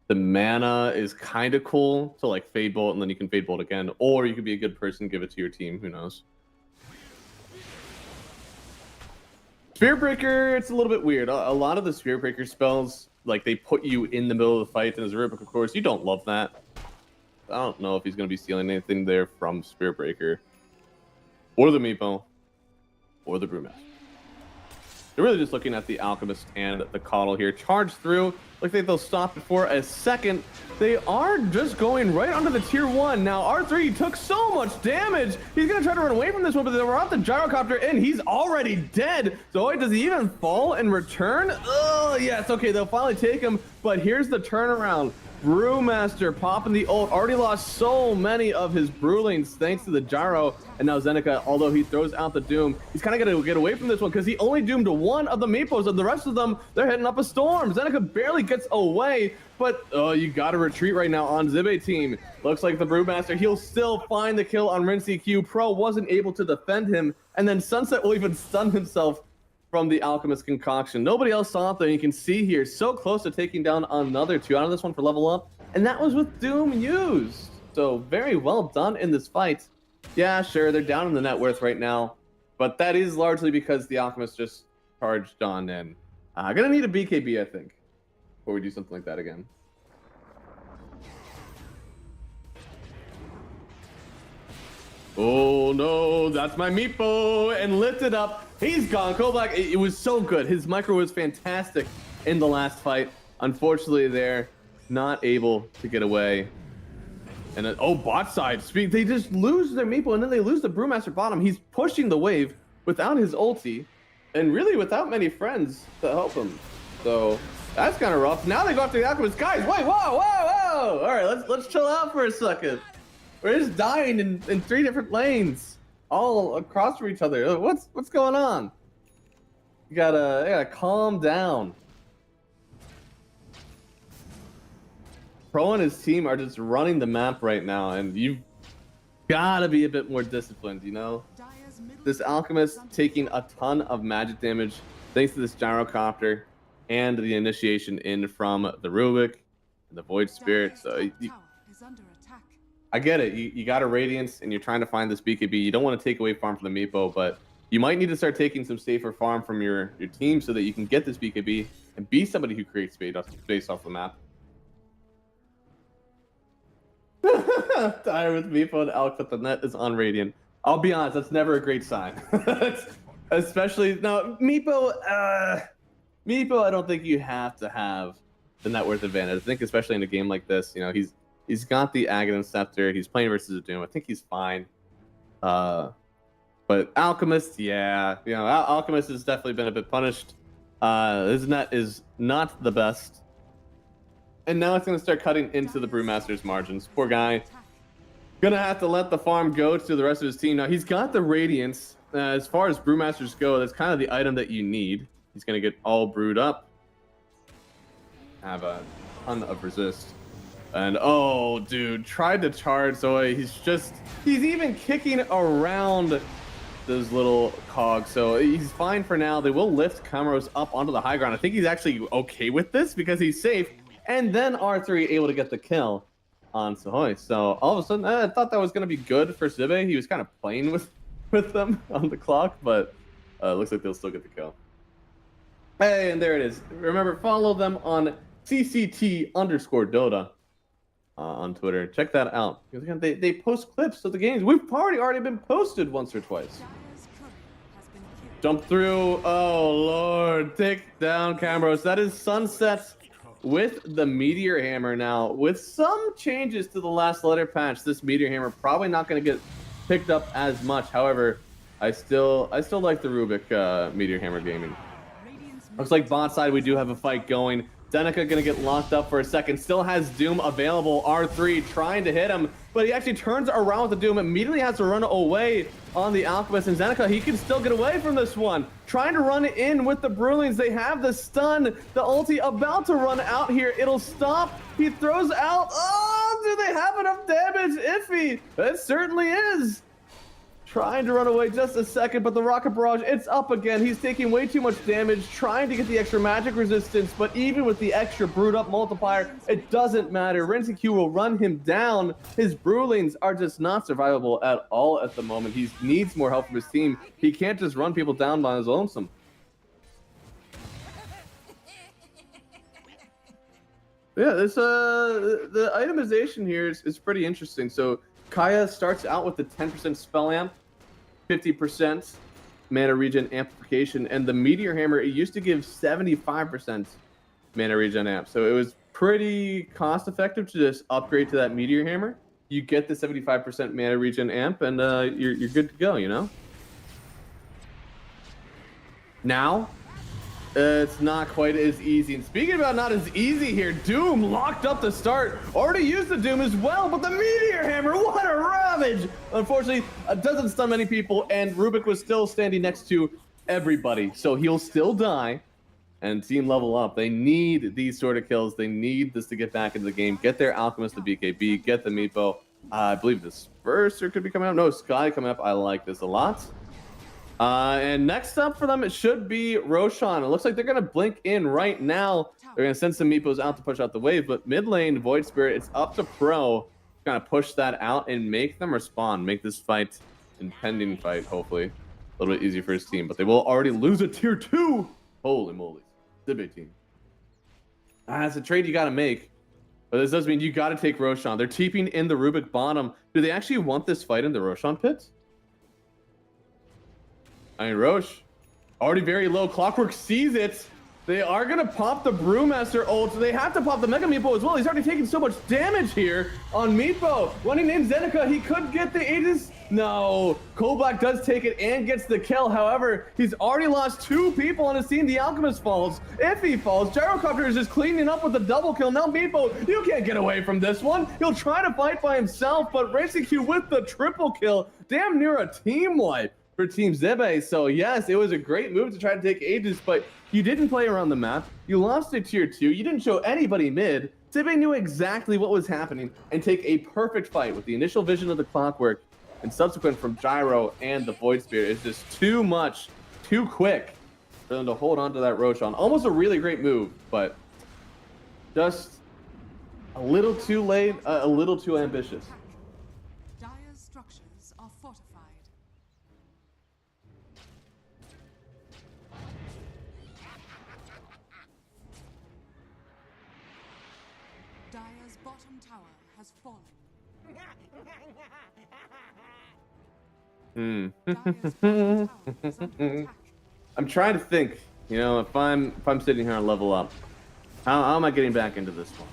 The mana is kind of cool to like Fade Bolt, and then you can Fade Bolt again. Or you could be a good person, give it to your team. Who knows? Spirit Breaker, it's a little bit weird. A lot of the Spirit Breaker spells, like they put you in the middle of the fight, and as a Rubik, of course, you don't love that. I don't know if he's going to be stealing anything there from Spirit Breaker, or the Meepo, or the Brewmaster. They're really just looking at the Alchemist and the Coddle here. Charge through. Looks like they'll stop it for a second. They are just going right onto the tier 1. Now, R3 took so much damage. He's going to try to run away from this one, but they were off the gyrocopter, and he's already dead. So, does he even fall and return? Oh, yes. Okay, they'll finally take him, but here's the turnaround. Brewmaster popping the ult, already lost so many of his Brewlings thanks to the gyro, and now Zeneca, although he throws out the Doom, he's kind of going to get away from this one because he only doomed one of the Meepos, and the rest of them, they're heading up a storm. Zeneca barely gets away, but you got to retreat right now on Zibe team. Looks like the Brewmaster, he'll still find the kill on Rinsey Q. Pro wasn't able to defend him, and then Sunset will even stun himself from the Alchemist concoction. Nobody else saw it there. You can see here, so close to taking down another 2 out of this one for level up, and that was with Doom used. So very well done in this fight. Yeah, sure, they're down in the net worth right now, but that is largely because the Alchemist just charged on in. Gonna need a BKB, I think, before we do something like that again. Oh no, that's my Meepo, and lifted up. He's gone. Kobak, it was so good. His micro was fantastic in the last fight. Unfortunately, they're not able to get away. And then, bot side. They just lose their Meepo, and then they lose the Brewmaster bottom. He's pushing the wave without his ulti, and really without many friends to help him. So that's kind of rough. Now they go after the Alchemist. Guys, wait, whoa. All right, let's chill out for a second. We're just dying in 3 different lanes, all across from each other. What's going on? You gotta calm down. Pro and his team are just running the map right now, and you've gotta be a bit more disciplined, you know? This Alchemist taking a ton of magic damage thanks to this gyrocopter and the initiation in from the Rubik and the Void Spirit. So I get it. You got a Radiance and you're trying to find this BKB. You don't want to take away farm from the Meepo, but you might need to start taking some safer farm from your team so that you can get this BKB and be somebody who creates space off the map. Dire with Meepo and Alc, but the net is on Radiant. I'll be honest, that's never a great sign. Especially, no, Meepo, I don't think you have to have the net worth advantage. I think especially in a game like this, you know, he's got the Aghanim Scepter. He's playing versus a Doom. I think he's fine. But Alchemist, yeah. You know, Alchemist has definitely been a bit punished. His net is not the best. And now it's going to start cutting into the Brewmaster's margins. Poor guy. Gonna have to let the farm go to the rest of his team. Now, he's got the Radiance. As far as Brewmasters go, that's kind of the item that you need. He's going to get all brewed up. Have a ton of resist. And oh, dude, tried to charge Zoe. He's even kicking around those little cogs. So he's fine for now. They will lift Kamaros up onto the high ground. I think he's actually okay with this because he's safe. And then R3 able to get the kill on Sohoy. So all of a sudden, I thought that was going to be good for Zibe. He was kind of playing with them on the clock, but looks like they'll still get the kill. Hey, and there it is. Remember, follow them on CCT_Dota on Twitter. Check that out. Because again, they post clips of the games. We've already been posted once or twice. Jump through. Oh, Lord. Take down Camrose. That is Sunset with the Meteor Hammer now. With some changes to the last letter patch, this Meteor Hammer probably not going to get picked up as much. However, I still like the Rubik Meteor Hammer gaming. Looks like bot side, we do have a fight going. Zeneca gonna get locked up for a second. Still has Doom available. R3 trying to hit him, but he actually turns around with the Doom, immediately has to run away on the Alchemist, and Zeneca, he can still get away from this one. Trying to run in with the Brewlings. They have the stun, the ulti about to run out here. It'll stop. He throws out. Oh, do they have enough damage? Iffy. It certainly is. Trying to run away just a second, but the Rocket Barrage, it's up again. He's taking way too much damage, trying to get the extra magic resistance, but even with the extra brewed up multiplier, it doesn't matter. Q will run him down. His Brewlings are just not survivable at all at the moment. He needs more help from his team. He can't just run people down by his lonesome. Yeah, this the itemization here is pretty interesting. So Kaya starts out with the 10% spell amp, 50% mana regen amplification, and the Meteor Hammer, it used to give 75% mana regen amp. So it was pretty cost effective to just upgrade to that Meteor Hammer. You get the 75% mana regen amp, and you're good to go, you know? Now, it's not quite as easy. And speaking about not as easy here, Doom locked up the start. Already used the Doom as well, but the Meteor Hammer, what a ravage! Unfortunately, it doesn't stun many people, and Rubik was still standing next to everybody. So he'll still die, and team level up. They need these sort of kills. They need this to get back into the game. Get their Alchemist to BKB, get the Meepo. I believe the Spurser could be coming up. No, Sky coming up. I like this a lot. And next up for them, it should be Roshan. It looks like they're going to blink in right now. They're going to send some Meepos out to push out the wave, but mid lane, Void Spirit, it's up to Pro. Kind of push that out and make them respond. Make this fight, impending fight, hopefully, a little bit easier for his team. But they will already lose a tier 2. Holy moly. It's a big team. It's a trade you got to make. But this does mean you got to take Roshan. They're TPing in the Rubik bottom. Do they actually want this fight in the Roshan pit? I mean, Roche, already very low. Clockwork sees it. They are going to pop the Brewmaster ult. So they have to pop the Mega Meepo as well. He's already taking so much damage here on Meepo. Running in Zeneca, he could get the Aegis. No, Kobak does take it and gets the kill. However, he's already lost 2 people on his team. The Alchemist falls. If he falls, Gyrocopter is just cleaning up with the double kill. Now Meepo, you can't get away from this one. He'll try to fight by himself, but Racing Q with the triple kill. Damn near a team wipe for Team Zebe. So yes, it was a great move to try to take Aegis, but you didn't play around the map. You lost to tier 2. You didn't show anybody mid. Zebe knew exactly what was happening and take a perfect fight with the initial vision of the Clockwork and subsequent from Gyro and the Void Spirit. It's just too much, too quick for them to hold on to that Roshan. Almost a really great move, but just a little too late, a little too ambitious. Dire's structures are fortified. Dire's bottom tower has fallen. Dire's bottom tower is under attack. I'm trying to think, you know, if I'm sitting here on level up, how am I getting back into this one?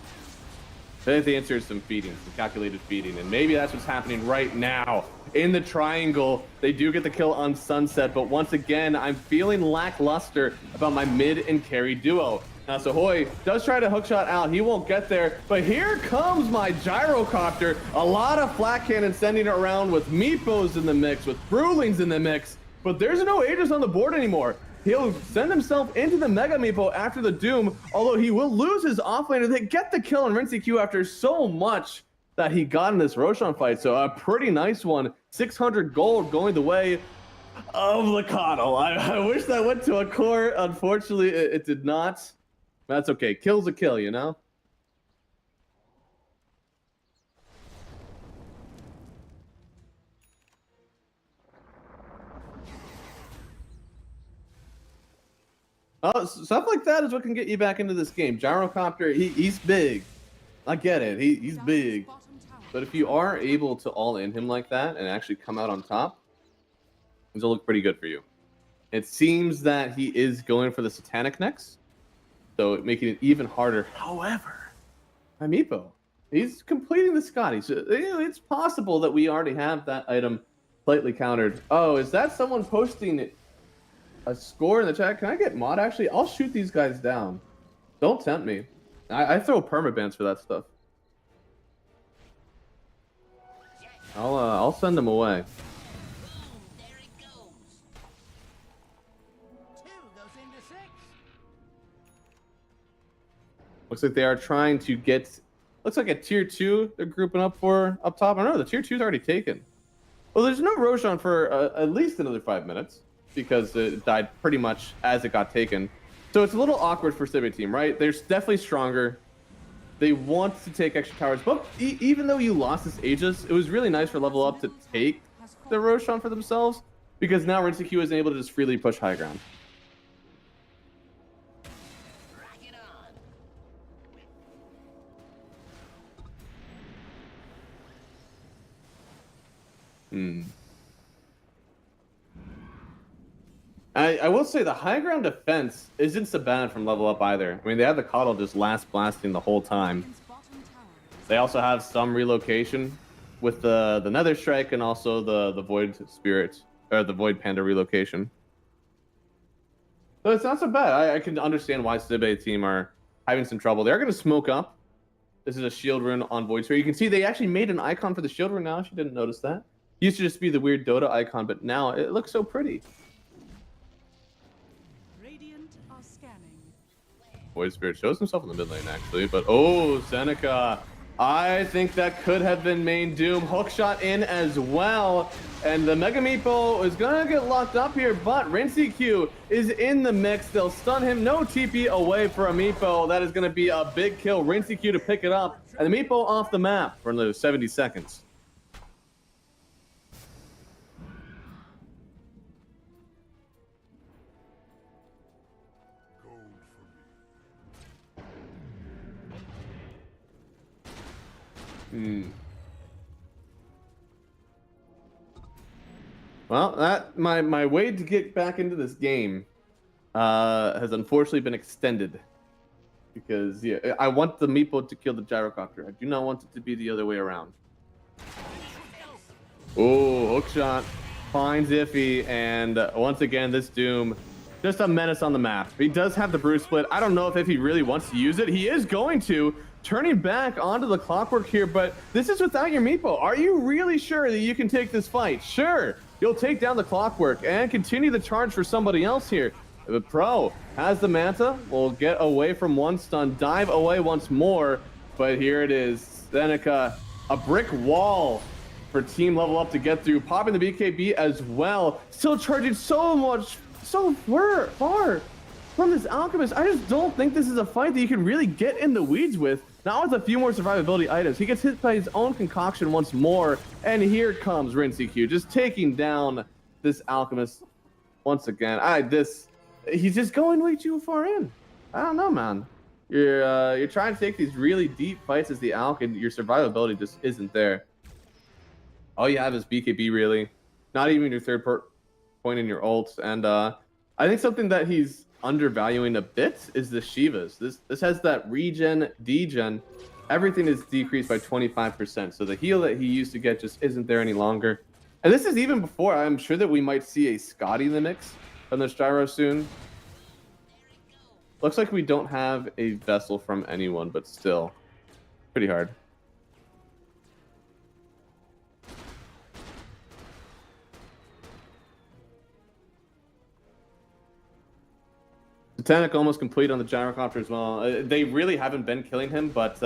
I think the answer is some feeding, some calculated feeding, and maybe that's what's happening right now. In the triangle, they do get the kill on Sunset, but once again, I'm feeling lackluster about my mid and carry duo. Now, Sahoy does try to hookshot out. He won't get there, but here comes my Gyrocopter. A lot of flat cannon sending it around with Meepos in the mix, with Brewlings in the mix, but there's no Aegis on the board anymore. He'll send himself into the Mega Meepo after the Doom, although he will lose his offlaner. They get the kill on Rinsey Q after so much that he got in this Roshan fight, so a pretty nice one. 600 gold going the way of Lacato. I wish that went to a core. Unfortunately, it did not. That's okay. Kill's a kill, you know? Oh, stuff like that is what can get you back into this game. Gyrocopter, he's big. I get it. He's big. But if you are able to all in him like that and actually come out on top, it'll look pretty good for you. It seems that he is going for the Satanic next, so making it even harder. However, my Meepo, he's completing the Scotty. So it's possible that we already have that item slightly countered. Oh, is that someone posting a score in the chat? Can I get mod? Actually, I'll shoot these guys down. Don't tempt me. I throw permabans for that stuff. I'll send him away. Boom, there it goes. 2 goes into 6. Looks like they are trying to get. Looks like a tier 2 they're grouping up for up top. I don't know, the tier 2's already taken. Well, there's no Roshan for at least another 5 minutes because it died pretty much as it got taken. So it's a little awkward for Cibe team, right? They're definitely stronger. They want to take extra towers, but even though you lost this Aegis, it was really nice for level up to take the Roshan for themselves because now Rinseq is able to just freely push high ground. Rock it on. I will say the high ground defense isn't so bad from level up either. I mean, they have the Coddle just last blasting the whole time. Radiant's bottom tower is They also have some relocation with the Nether Strike and also the Void Spirit or the Void Panda relocation. So it's not so bad. I can understand why Cibe team are having some trouble. They're going to smoke up. This is a shield rune on Void Spirit. You can see they actually made an icon for the shield rune now. If you didn't notice that. It used to just be the weird Dota icon, but now it looks so pretty. Radiant are scanning. Void Spirit shows himself in the mid lane actually, but oh, Seneca. I think that could have been main doom. Hookshot in as well. And the Mega Meepo is gonna get locked up here, but Rinseq is in the mix. They'll stun him. No TP away for a Meepo. That is gonna be a big kill. Rinseq to pick it up. And the Meepo off the map for another 70 seconds. Well, that my way to get back into this game has unfortunately been extended because yeah, I want the Meepo to kill the gyrocopter. I do not want it to be the other way around. Oh, hookshot finds Iffy, and once again this Doom just a menace on the map. He does have the Bruce Split. I don't know if Iffy really wants to use it. He is going to. Turning back onto the clockwork here, but this is without your Meepo. Are you really sure that you can take this fight? Sure, you'll take down the clockwork and continue the charge for somebody else here. The Pro has the Manta, will get away from one stun, dive away once more, but here it is. Seneca, a brick wall for team level up to get through, popping the BKB as well. Still charging so far from this Alchemist. I just don't think this is a fight that you can really get in the weeds with. Now with a few more survivability items, he gets hit by his own concoction once more, and here comes Rinseq, just taking down this Alchemist once again. He's just going way too far in. I don't know, man. You're trying to take these really deep fights as the Alch, and your survivability just isn't there. All you have is BKB, really. Not even your third point in your ult, and I think something that he's undervaluing a bit is the Shivas. This has that regen, degen. Everything is decreased by 25%. So the heal that he used to get just isn't there any longer. And this is even before I'm sure that we might see a Scotty in the mix from the Gyro soon. Looks like we don't have a vessel from anyone, but still pretty hard. Titanic almost complete on the gyrocopter as well. They really haven't been killing him, but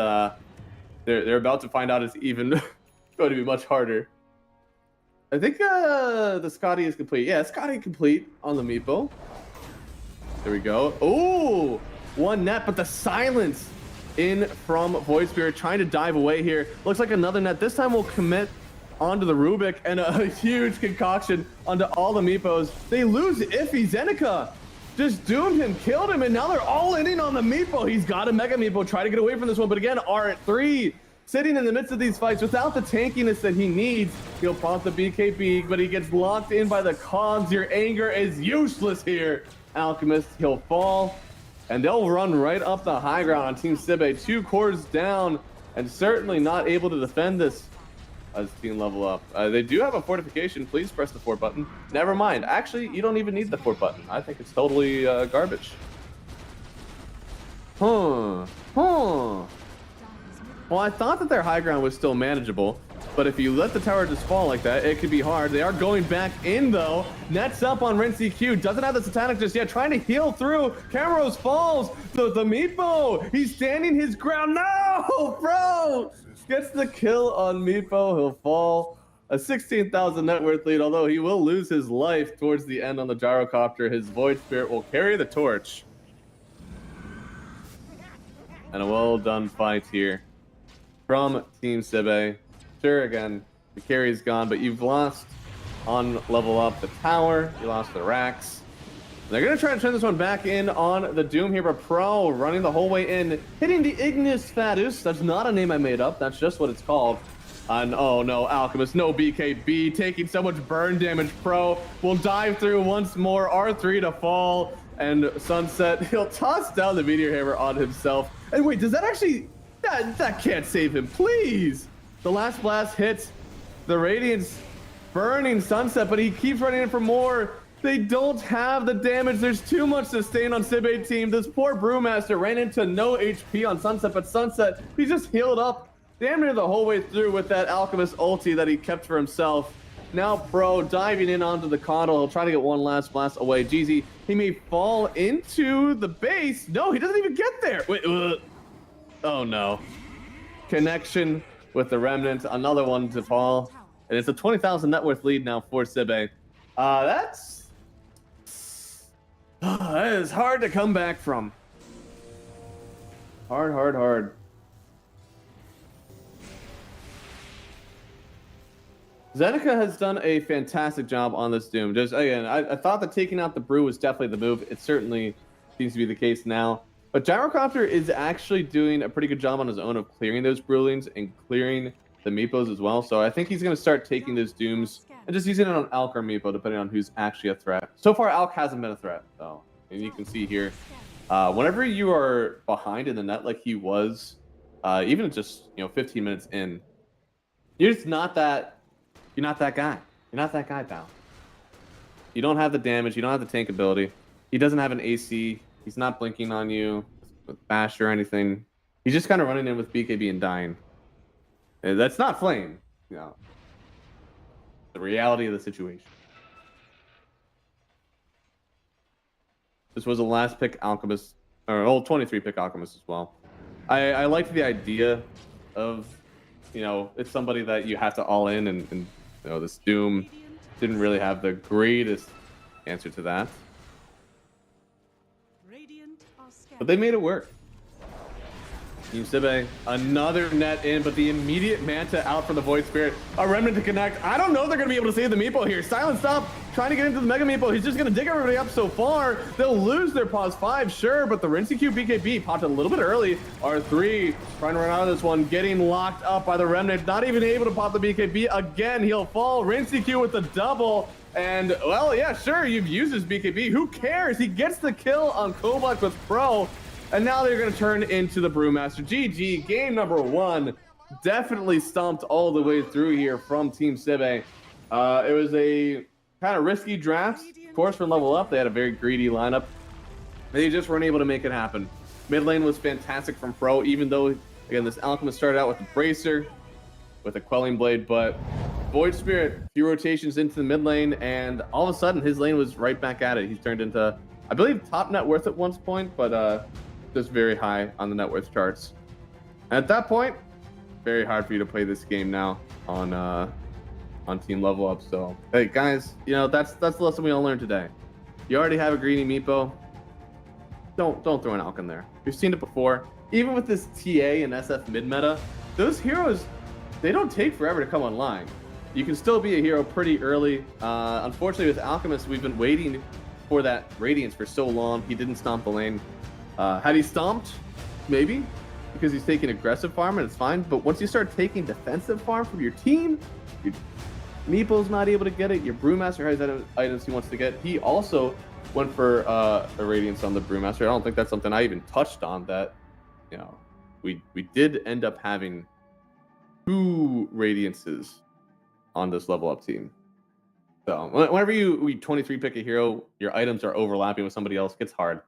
they're about to find out it's even going to be much harder. I think the Scotty is complete. Yeah, Scotty complete on the Meepo. There we go. Oh, one net, but the silence in from Void Spirit trying to dive away here. Looks like another net. This time we'll commit onto the Rubik and a huge concoction onto all the Meepos. They lose Iffy. Seneca just doomed him, killed him, and now they're all in on the Meepo. He's got a Mega Meepo, try to get away from this one, but again, R at 3, sitting in the midst of these fights without the tankiness that he needs. He'll pop the BKB, but he gets locked in by the cogs. Your anger is useless here, Alchemist. He'll fall, and they'll run right up the high ground on Team Cibe. 2 cores down, and certainly not able to defend this as team level up. They do have a fortification. Please press the 4 button. Never mind. Actually, you don't even need the 4 button. I think it's totally garbage. Well, I thought that their high ground was still manageable. But if you let the tower just fall like that, it could be hard. They are going back in, though. Nets up on RenCQ. Doesn't have the Satanic just yet. Trying to heal through. Cameros falls. The Meepo. He's standing his ground. No, bro. Gets the kill on Meepo. He'll fall. A 16,000 net worth lead, although he will lose his life towards the end on the gyrocopter. His Void Spirit will carry the torch. And a well done fight here from Team Sibe. Sure, again, the carry's gone, but you've lost on level up the tower. You lost the racks. They're going to try to turn this one back in on the Doom here, but Pro running the whole way in, hitting the Ignis Fatus. That's not a name I made up. That's just what it's called. And oh no, Alchemist, no BKB, taking so much burn damage. Pro will dive through once more. R3 to fall, and Sunset, he'll toss down the Meteor Hammer on himself. And wait, does that actually... That can't save him, please! The last blast hits the Radiance burning Sunset, but he keeps running in for more. They don't have the damage. There's too much sustain on Sibe team. This poor Brewmaster ran into no HP on Sunset, but Sunset, he just healed up damn near the whole way through with that Alchemist ulti that he kept for himself. Now Pro diving in onto the Condor. He'll try to get one last blast away. Jeezy, he may fall into the base. No, he doesn't even get there. Wait, oh no. Connection with the Remnant, another one to fall, and it's a 20,000 net worth lead now for Sibe. That is hard to come back from. Hard. Zeneca has done a fantastic job on this Doom. Just again, I thought that taking out the Brew was definitely the move. It certainly seems to be the case now. But Gyrocopter is actually doing a pretty good job on his own of clearing those Brewlings and clearing the Meepos as well. So I think he's going to start taking those Dooms and just using it on Alk or Meepo, depending on who's actually a threat. So far, Alk hasn't been a threat, though. And you can see here, whenever you are behind in the net like he was, even just 15 minutes in, you're just not that. You're not that guy. You're not that guy, pal. You don't have the damage. You don't have the tank ability. He doesn't have an AC. He's not blinking on you with Bash or anything. He's just kind of running in with BKB and dying. And that's not Flame. The reality of the situation. This was a last pick Alchemist, or old 23 pick Alchemist as well. I liked the idea of, it's somebody that you have to all in, and this Doom didn't really have the greatest answer to that. But they made it work. Team Sibe, another net in, but the immediate Manta out from the Void Spirit. A Remnant to connect. I don't know if they're going to be able to save the Meepo here. Silent Stop trying to get into the Mega Meepo. He's just going to dig everybody up so far. They'll lose their pause 5, sure, but the RenCQ BKB popped a little bit early. R3 trying to run out of this one, getting locked up by the Remnant. Not even able to pop the BKB. Again, he'll fall. RenCQ with the double. And, well, yeah, sure, you've used his BKB. Who cares? He gets the kill on Kobach with Pro. And now they're going to turn into the Brewmaster. GG, game number 1. Definitely stomped all the way through here from Team Sibe. It was a kind of risky draft. Of course, for level up, they had a very greedy lineup. They just weren't able to make it happen. Mid lane was fantastic from Pro, even though, again, this Alchemist started out with a Bracer, with a Quelling Blade, but Void Spirit, few rotations into the mid lane, and all of a sudden, his lane was right back at it. He turned into, I believe, top net worth at one point, but just very high on the net worth charts. And at that point, very hard for you to play this game now on team level up. So hey guys, that's the lesson we all learned today. You already have a greedy Meepo. Don't throw an Alk in there. We've seen it before. Even with this TA and SF mid meta, those heroes, they don't take forever to come online. You can still be a hero pretty early. Unfortunately with Alchemist, we've been waiting for that Radiance for so long. He didn't stomp the lane. Had he stomped, maybe, because he's taking aggressive farm and it's fine. But once you start taking defensive farm from your team, your Meepo's not able to get it. Your Brewmaster has items he wants to get. He also went for a Radiance on the Brewmaster. I don't think that's something I even touched on. That we did end up having 2 Radiances on this level up team. So whenever you 23 pick a hero, your items are overlapping with somebody else. It gets hard.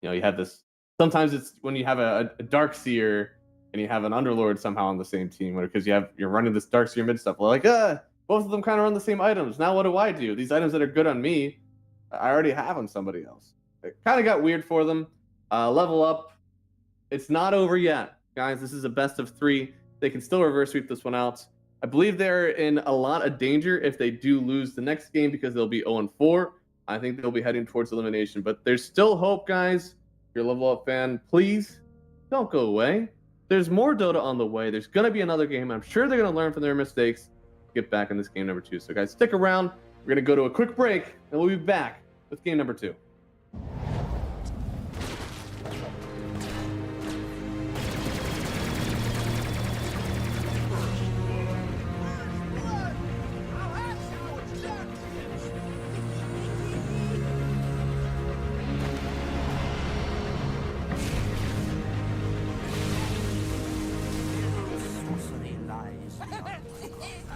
You have this. Sometimes it's when you have a Dark Seer and you have an Underlord somehow on the same team, because you're running this Darkseer mid stuff. Well, like, both of them kind of run the same items. Now what do I do? These items that are good on me, I already have on somebody else. It kind of got weird for them. Level up. It's not over yet, guys. This is a best of 3. They can still reverse sweep this one out. I believe they're in a lot of danger if they do lose the next game, because they'll be 0-4. I think they'll be heading towards elimination, but there's still hope, guys. If you're a level up fan, please don't go away. There's more Dota on the way. There's going to be another game. I'm sure they're going to learn from their mistakes, get back in this game number 2. So, guys, stick around. We're going to go to a quick break, and we'll be back with game number 2. Sorcery lies beyond.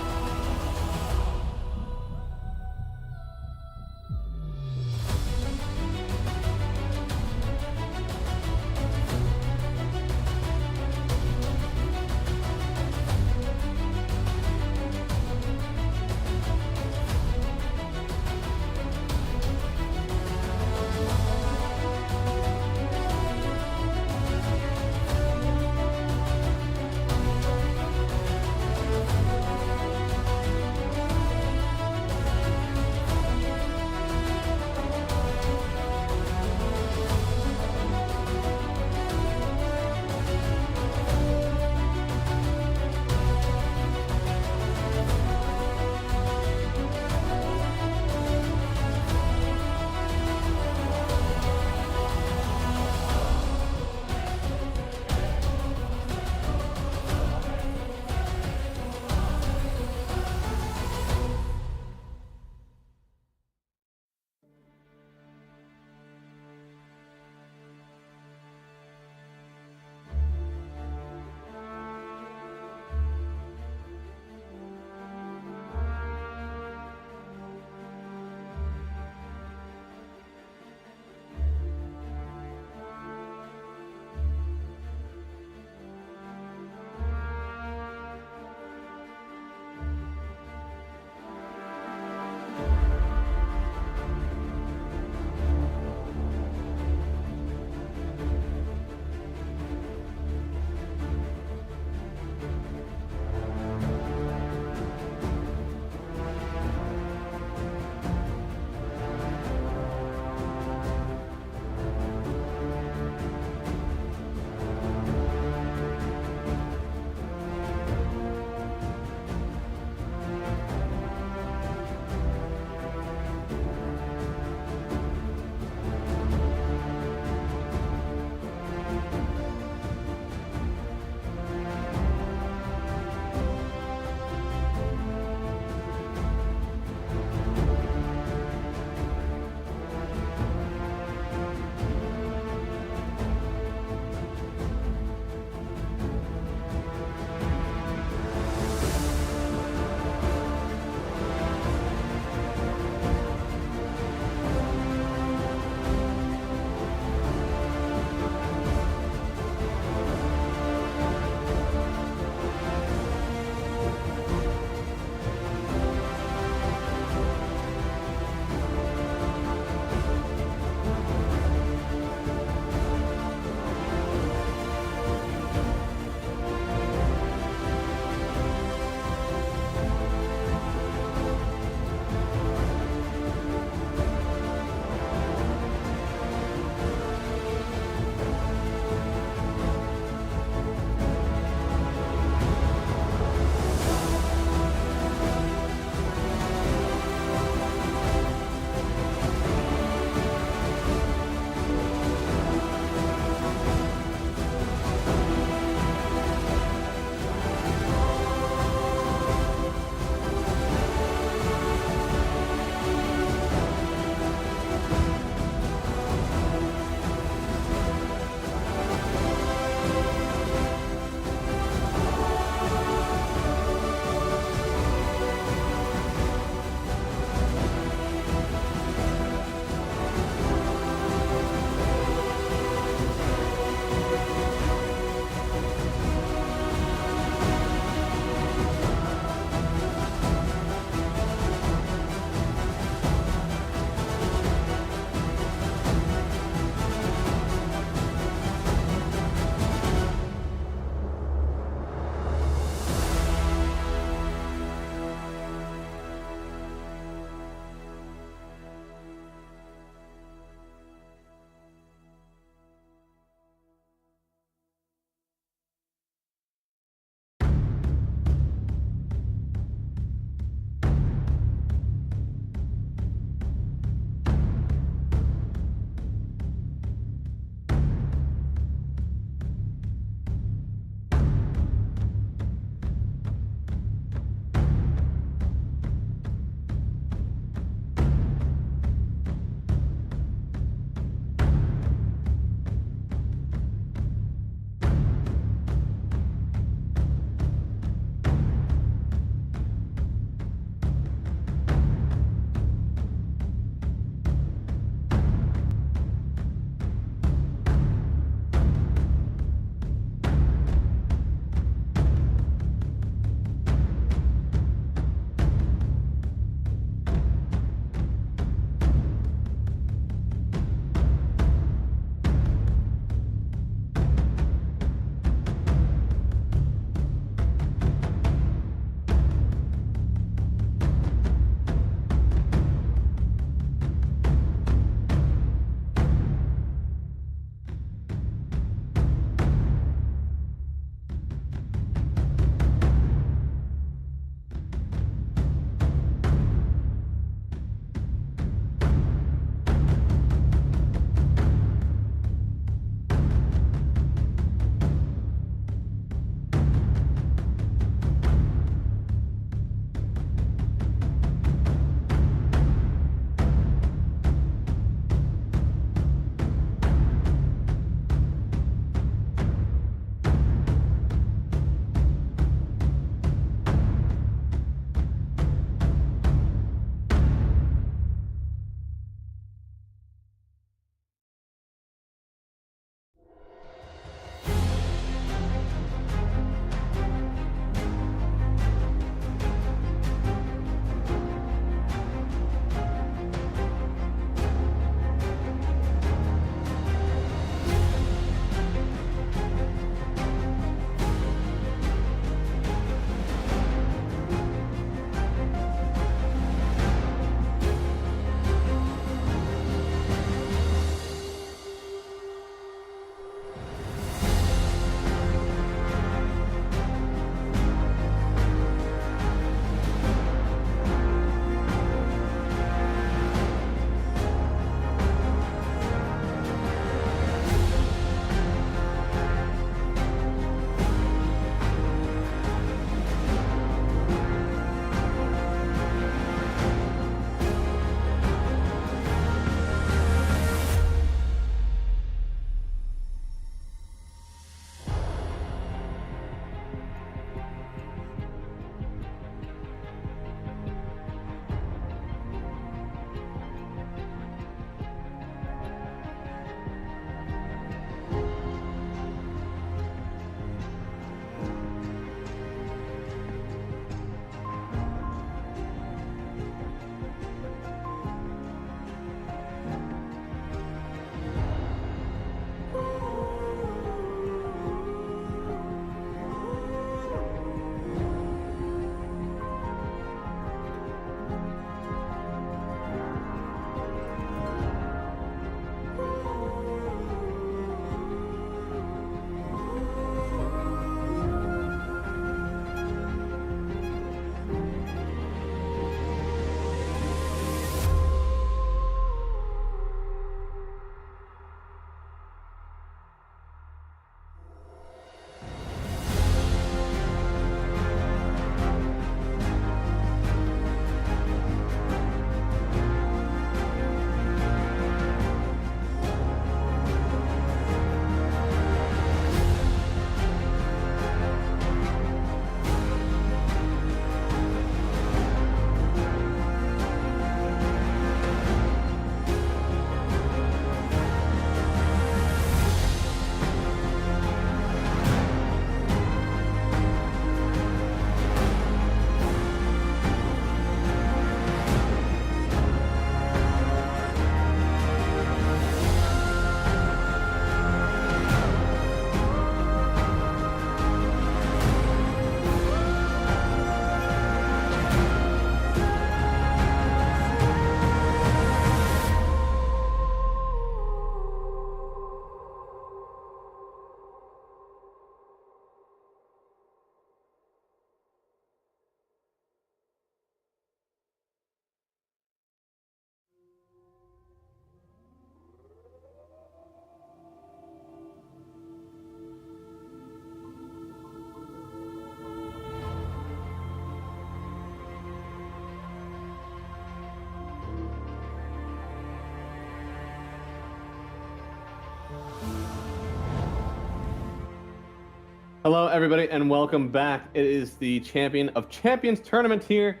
Hello, everybody, and welcome back. It is the Champion of Champions tournament here.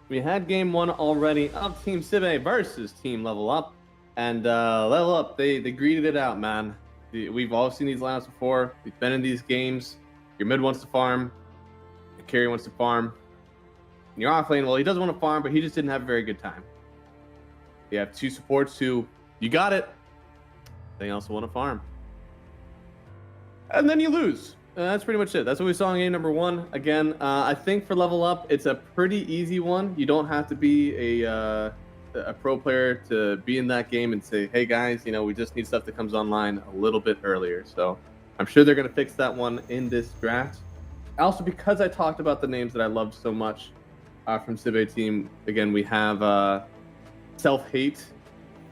We had game one already of Team Sibe versus Team Level Up. And Level Up, they greeted it out, man. We've all seen these lineups before. We've been in these games. Your mid wants to farm. Your carry wants to farm. And your off lane, well, he doesn't want to farm, but he just didn't have a very good time. You have two supports who, you got it. They also want to farm. And then you lose. That's pretty much it. That's what we saw in game number one. Again, I think for Level Up, it's a pretty easy one. You don't have to be a pro player to be in that game and say, hey guys, you know, we just need stuff that comes online a little bit earlier. So I'm sure they're going to fix that one in this draft. Also, because I talked about the names that I loved so much from Sibe team, again, we have Self-Hate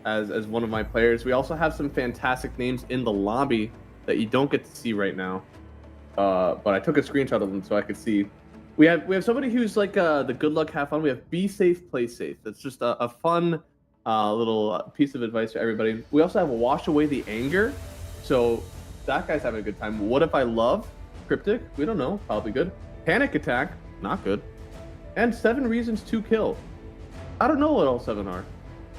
as one of my players. We also have some fantastic names in the lobby that you don't get to see right now. But I took a screenshot of them so I could see. We have somebody who's like the good luck, have fun. We have be safe, play safe. That's just a fun little piece of advice for everybody. We also have wash away the anger. So that guy's having a good time. What if I love? Cryptic? We don't know. Probably good. Panic attack? Not good. And 7 reasons to kill. I don't know what all 7 are.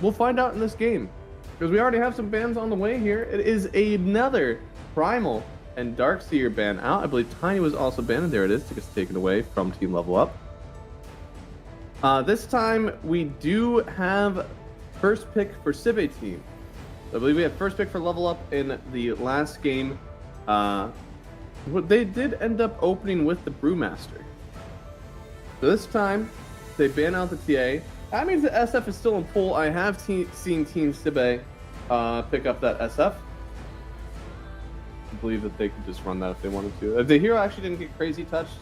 We'll find out in this game because we already have some bans on the way here. It is another Primal and Darkseer ban out. I believe Tiny was also banned, and there it is. It gets taken away from Team Level Up. This time we do have first pick for Sibe team. I believe we had first pick for Level Up in the last game. They did end up opening with the Brewmaster. So this time they ban out the TA. That means the SF is still in pool. I have seen Team Sibe pick up that SF. I believe that they could just run that if they wanted to. The hero actually didn't get crazy touched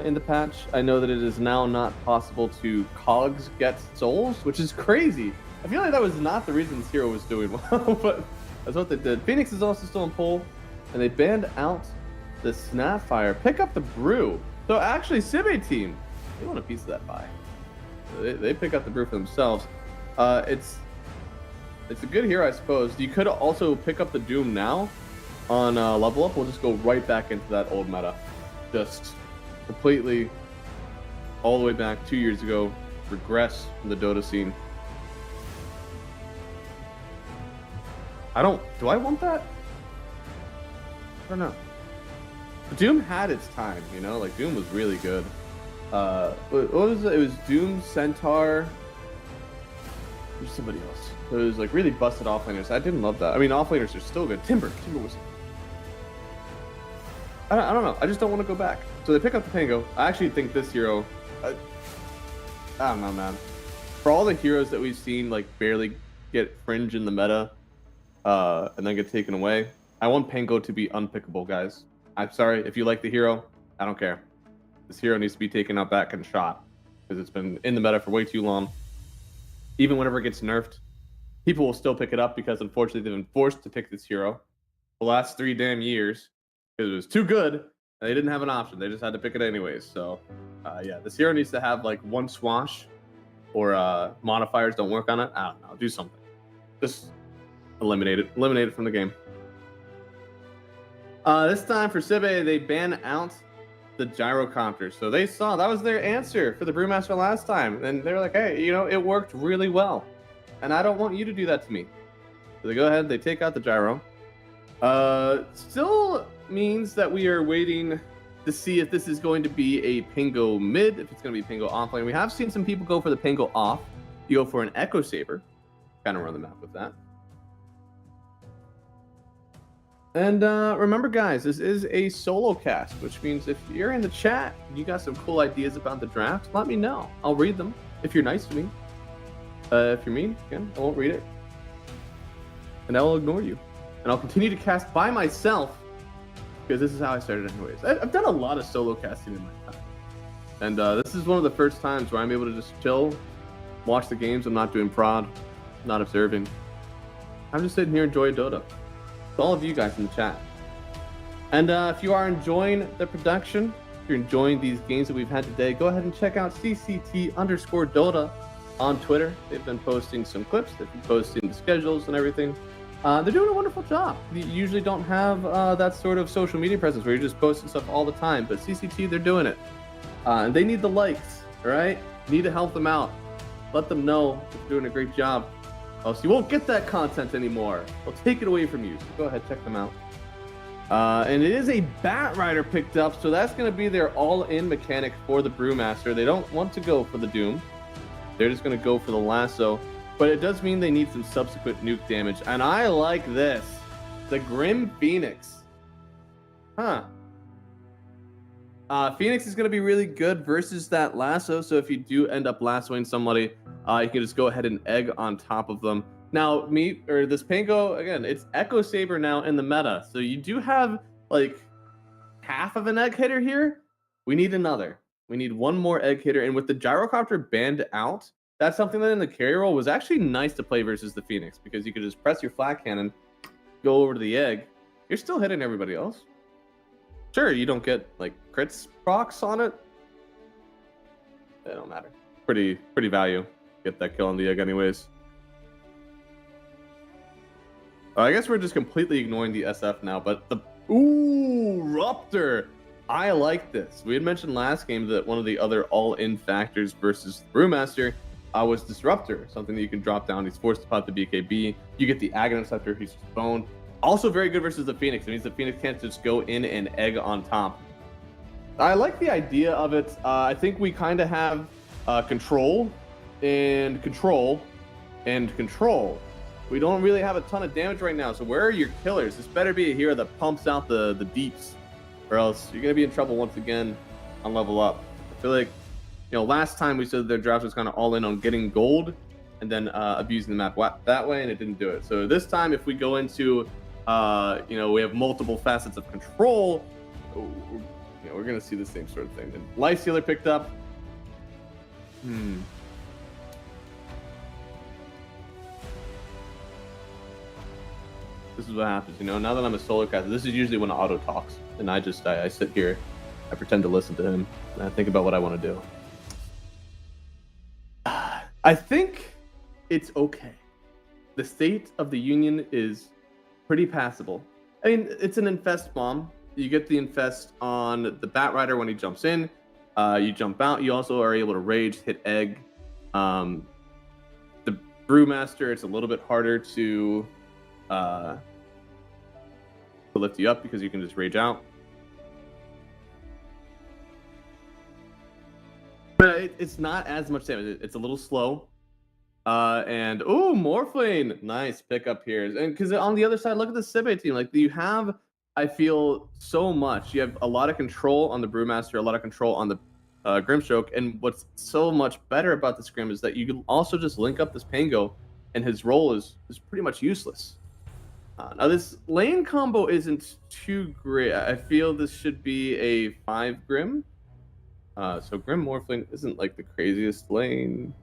in the patch. I know that it is now not possible to cogs get souls, which is crazy. I feel like that was not the reason this hero was doing well, but that's what they did. Phoenix is also still in pool, and they banned out the Snapfire. Pick up the Brew. So actually, Sibe team, they want a piece of that pie. They pick up the Brew for themselves. It's a good hero, I suppose. You could also pick up the Doom now. On Level Up, we'll just go right back into that old meta. Just completely all the way back 2 years ago, regress in the Dota scene. Do I want that? I don't know. Doom had its time, you know, like Doom was really good. What was it? It was Doom, Centaur, there's somebody else. It was like really busted offlaners. I didn't love that. I mean, offlaners are still good. Timber was. I don't know. I just don't want to go back. So they pick up the Pango. I actually think this hero. I don't know, man. For all the heroes that we've seen like barely get fringe in the meta, and then get taken away, I want Pango to be unpickable, guys. I'm sorry if you like the hero. I don't care. This hero needs to be taken out back and shot because it's been in the meta for way too long. Even whenever it gets nerfed, people will still pick it up because unfortunately they've been forced to pick this hero the last 3 damn years because it was too good and they didn't have an option. They just had to pick it anyways. So yeah, this hero needs to have like 1 swash or modifiers don't work on it. I don't know. Do something. Just eliminate it from the game. This time for Sibe, they ban out the gyrocopter. So they saw that was their answer for the Brewmaster last time. And they're like, hey, you know, it worked really well. And I don't want you to do that to me. So they go ahead, they take out the gyro. Still means that we are waiting to see if this is going to be a Pingo mid, if it's going to be Pingo offlane. We have seen some people go for the Pingo off. You go for an Echo Saber. Kind of run the map with that. And remember, guys, this is a solo cast, which means if you're in the chat, you got some cool ideas about the draft, let me know. I'll read them if you're nice to me. If you're mean, again, I won't read it. And I will ignore you. And I'll continue to cast by myself because this is how I started anyways. I've done a lot of solo casting in my time. And this is one of the first times where I'm able to just chill, watch the games. I'm not doing prod, not observing. I'm just sitting here enjoying Dota. To all of you guys in the chat. And if you are enjoying the production, if you're enjoying these games that we've had today, go ahead and check out CCT_Dota on Twitter. They've been posting some clips, they've been posting the schedules and everything. They're doing a wonderful job. You usually don't have that sort of social media presence where you're just posting stuff all the time, but CCT, they're doing it. And they need the likes, all right? Need to help them out. Let them know they're doing a great job. Else you won't get that content anymore. They'll take it away from you. So go ahead, check them out. And it is a Bat Rider picked up, so that's going to be their all-in mechanic for the Brewmaster. They don't want to go for the Doom. They're just going to go for the Lasso. But it does mean they need some subsequent nuke damage. And I like this. The Grim Phoenix. Huh. Phoenix is going to be really good versus that Lasso. So if you do end up lassoing somebody, you can just go ahead and egg on top of them. Now, this Pango, again, it's Echo Saber now in the meta. So you do have like half of an egg hitter here. We need another. We need one more egg hitter. And with the Gyrocopter banned out, that's something that in the carry role was actually nice to play versus the Phoenix, because you could just press your flat cannon, go over to the egg. You're still hitting everybody else. Sure, you don't get like crits procs on it. It don't matter. Pretty value. Get that kill on the egg anyways. I guess we're just completely ignoring the SF now, but the Ruptor. I like this. We had mentioned last game that one of the other all-in factors versus the Brewmaster was Disruptor, something that you can drop down. He's forced to pop the BKB. You get the Aghanim who's boned. Also very good versus the Phoenix. It means the Phoenix can't just go in and egg on top. I like the idea of it. I think we kind of have control and control and control. We don't really have a ton of damage right now. So where are your killers? This better be a hero that pumps out the deeps, or else you're going to be in trouble once again on level up. I feel like, last time we said their draft was kind of all in on getting gold and then abusing the map that way, and it didn't do it. So this time, if we go into, we have multiple facets of control, we're going to see the same sort of thing. And Life Stealer picked up. This is what happens, now that I'm a solo caster, this is usually when Auto talks, and I sit here, I pretend to listen to him, and I think about what I want to do. I think it's okay. The State of the Union is pretty passable. I mean, it's an infest bomb. You get the infest on the Bat Rider when he jumps in. You jump out. You also are able to rage, hit egg. The Brewmaster, it's a little bit harder to lift you up because you can just rage out. But it's not as much damage. It's a little slow. And Morphling, nice pickup here. And because on the other side, look at the Sibe team. Like you have, I feel so much. You have a lot of control on the Brewmaster, a lot of control on the Grimstroke. And what's so much better about this Grim is that you can also just link up this Pango, and his role is pretty much useless. Now this lane combo isn't too great. I feel this should be a 5 Grim. So Grim Morphling isn't like the craziest lane.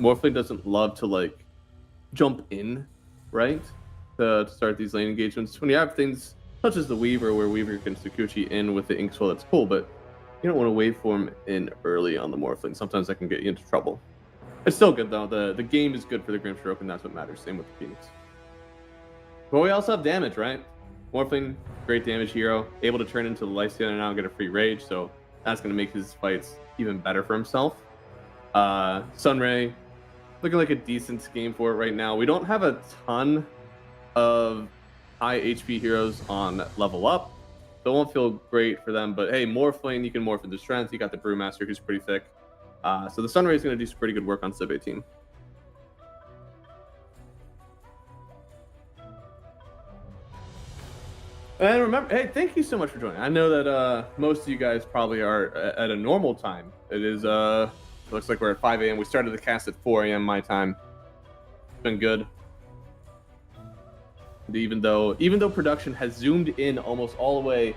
Morphling doesn't love to like jump in, right? To start these lane engagements. When you have things such as the Weaver, where Weaver can Sakuchi in with the Inkswell, that's cool, but you don't want to waveform in early on the Morphling. Sometimes that can get you into trouble. It's still good though. The game is good for the Grimstroke, and that's what matters. Same with the Phoenix. But we also have damage, right? Morphling, great damage hero, able to turn into the Lifestealer now and get a free rage, so that's going to make his fights even better for himself. Sunray, looking like a decent game for it right now. We don't have a ton of high HP heroes on level up, so it won't feel great for them. But hey, Morphling, you can morph into strength. You got the Brewmaster, who's pretty thick. So the Sunray is going to do some pretty good work on Sibe team. And remember, hey, thank you so much for joining. I know that most of you guys probably are at a normal time. It is, looks like we're at 5 a.m. We started the cast at 4 a.m. my time. It's been good. And even though production has zoomed in almost all the way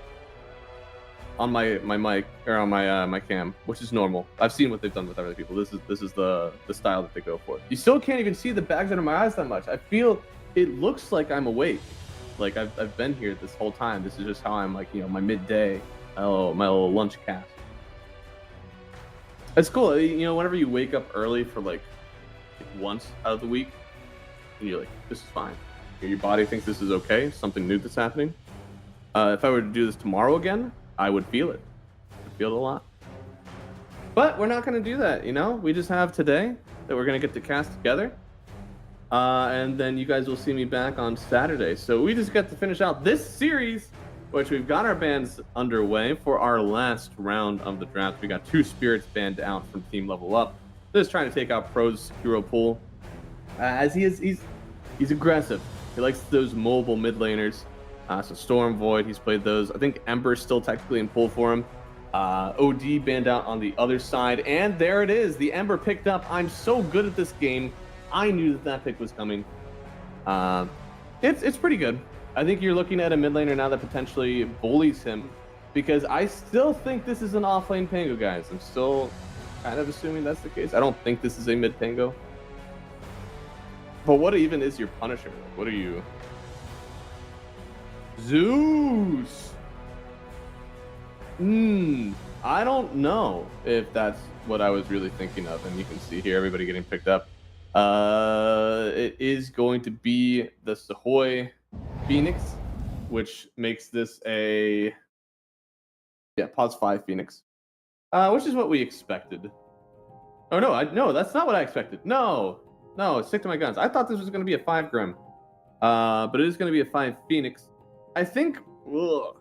on my mic or on my cam, which is normal. I've seen what they've done with other people. This is the style that they go for. You still can't even see the bags under my eyes that much. I feel it looks like I'm awake. Like I've been here this whole time. This is just how I'm like, my midday, my little lunch cast. It's cool. Whenever you wake up early for like once out of the week, and you're like, this is fine. Your body thinks this is okay, something new that's happening. If I were to do this tomorrow again, I would feel it. I'd feel it a lot. But we're not going to do that, you know? We just have today that we're going to get to cast together. And then you guys will see me back on Saturday. So we just got to finish out this series, which we've got our bans underway for our last round of the draft. We got 2 spirits banned out from Team Level Up. Just trying to take out Pro's hero pool. As he's aggressive. He likes those mobile mid laners. So Storm, Void, he's played those. I think Ember's still technically in pull for him. OD banned out on the other side. And there it is. The Ember picked up. I'm so good at this game. I knew that pick was coming. It's pretty good. I think you're looking at a mid laner now that potentially bullies him. Because I still think this is an offlane Pango, guys. I'm still kind of assuming that's the case. I don't think this is a mid Pango. But what even is your Punisher? Like, what are you? Zeus! I don't know if that's what I was really thinking of. And you can see here everybody getting picked up. It is going to be the Sahoy Phoenix, which makes this a pause 5 Phoenix, which is what we expected. Oh no, no, that's not what I expected. No, stick to my guns. I thought this was going to be a 5 Grim, but it is going to be a 5 Phoenix. I think both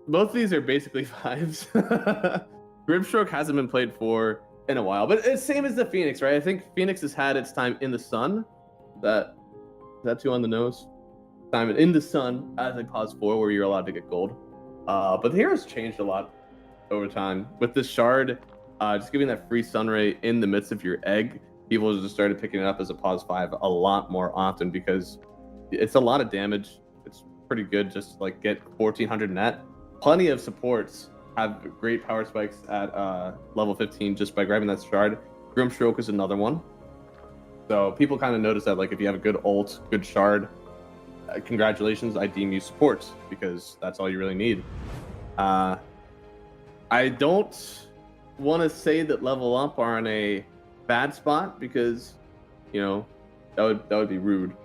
of these are basically 5s. Grimstroke hasn't been played for in a while, but it's same as the Phoenix, right? I think Phoenix has had its time in the sun. Is that too on the nose? Time in the sun as a pause 4 where you're allowed to get gold. But the hero's changed a lot over time. With this shard, just giving that free sun ray in the midst of your egg, people just started picking it up as a pause 5 a lot more often because it's a lot of damage. It's pretty good just to, like, get 1400 net. Plenty of supports have great power spikes at level 15 just by grabbing that shard. Grimstroke is another one. So people kind of notice that, like, if you have a good ult, good shard, congratulations, I deem you supports because that's all you really need. I don't want to say that Level Up are in a bad spot because, you know, that would be rude.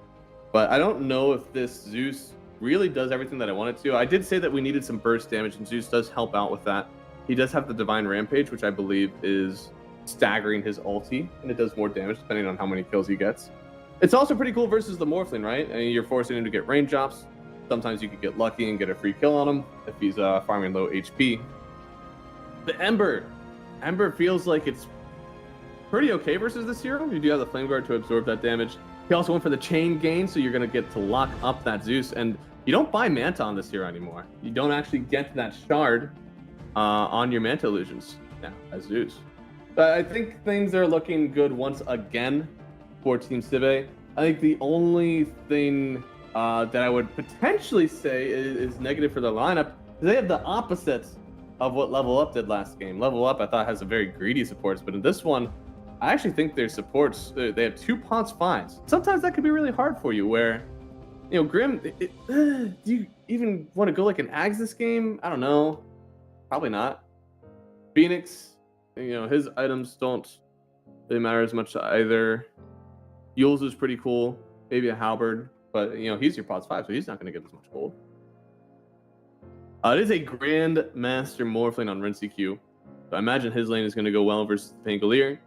But I don't know if this Zeus really does everything that I want it to. I did say that we needed some burst damage, and Zeus does help out with that. He does have the Divine Rampage, which I believe is staggering his ulti, and it does more damage depending on how many kills he gets. It's also pretty cool versus the Morphling, right? I mean, you're forcing him to get range drops. Sometimes you could get lucky and get a free kill on him if he's farming low HP. The Ember feels like it's pretty okay versus this hero. You do have the Flame Guard to absorb that damage. He also went for the chain gain, so you're going to get to lock up that Zeus. And you don't buy Manta on this hero anymore. You don't actually get that shard on your Manta illusions now as Zeus. But I think things are looking good once again for Team Sibe. I think the only thing that I would potentially say is negative for the lineup is they have the opposites of what Level Up did last game. Level Up, I thought, has a very greedy supports, but in this one, I actually think their supports, they have 2 Ponce 5s. Sometimes that could be really hard for you where, you know, Grim, do you even want to go like an Ags this game? I don't know. Probably not. Phoenix, you know, his items don't really matter as much either. Yules is pretty cool. Maybe a Halberd, but, you know, he's your Ponce 5, so he's not going to get as much gold. It is a Grand Master Morphling on Rinse EQ. So I imagine his lane is going to go well versus Pangolier.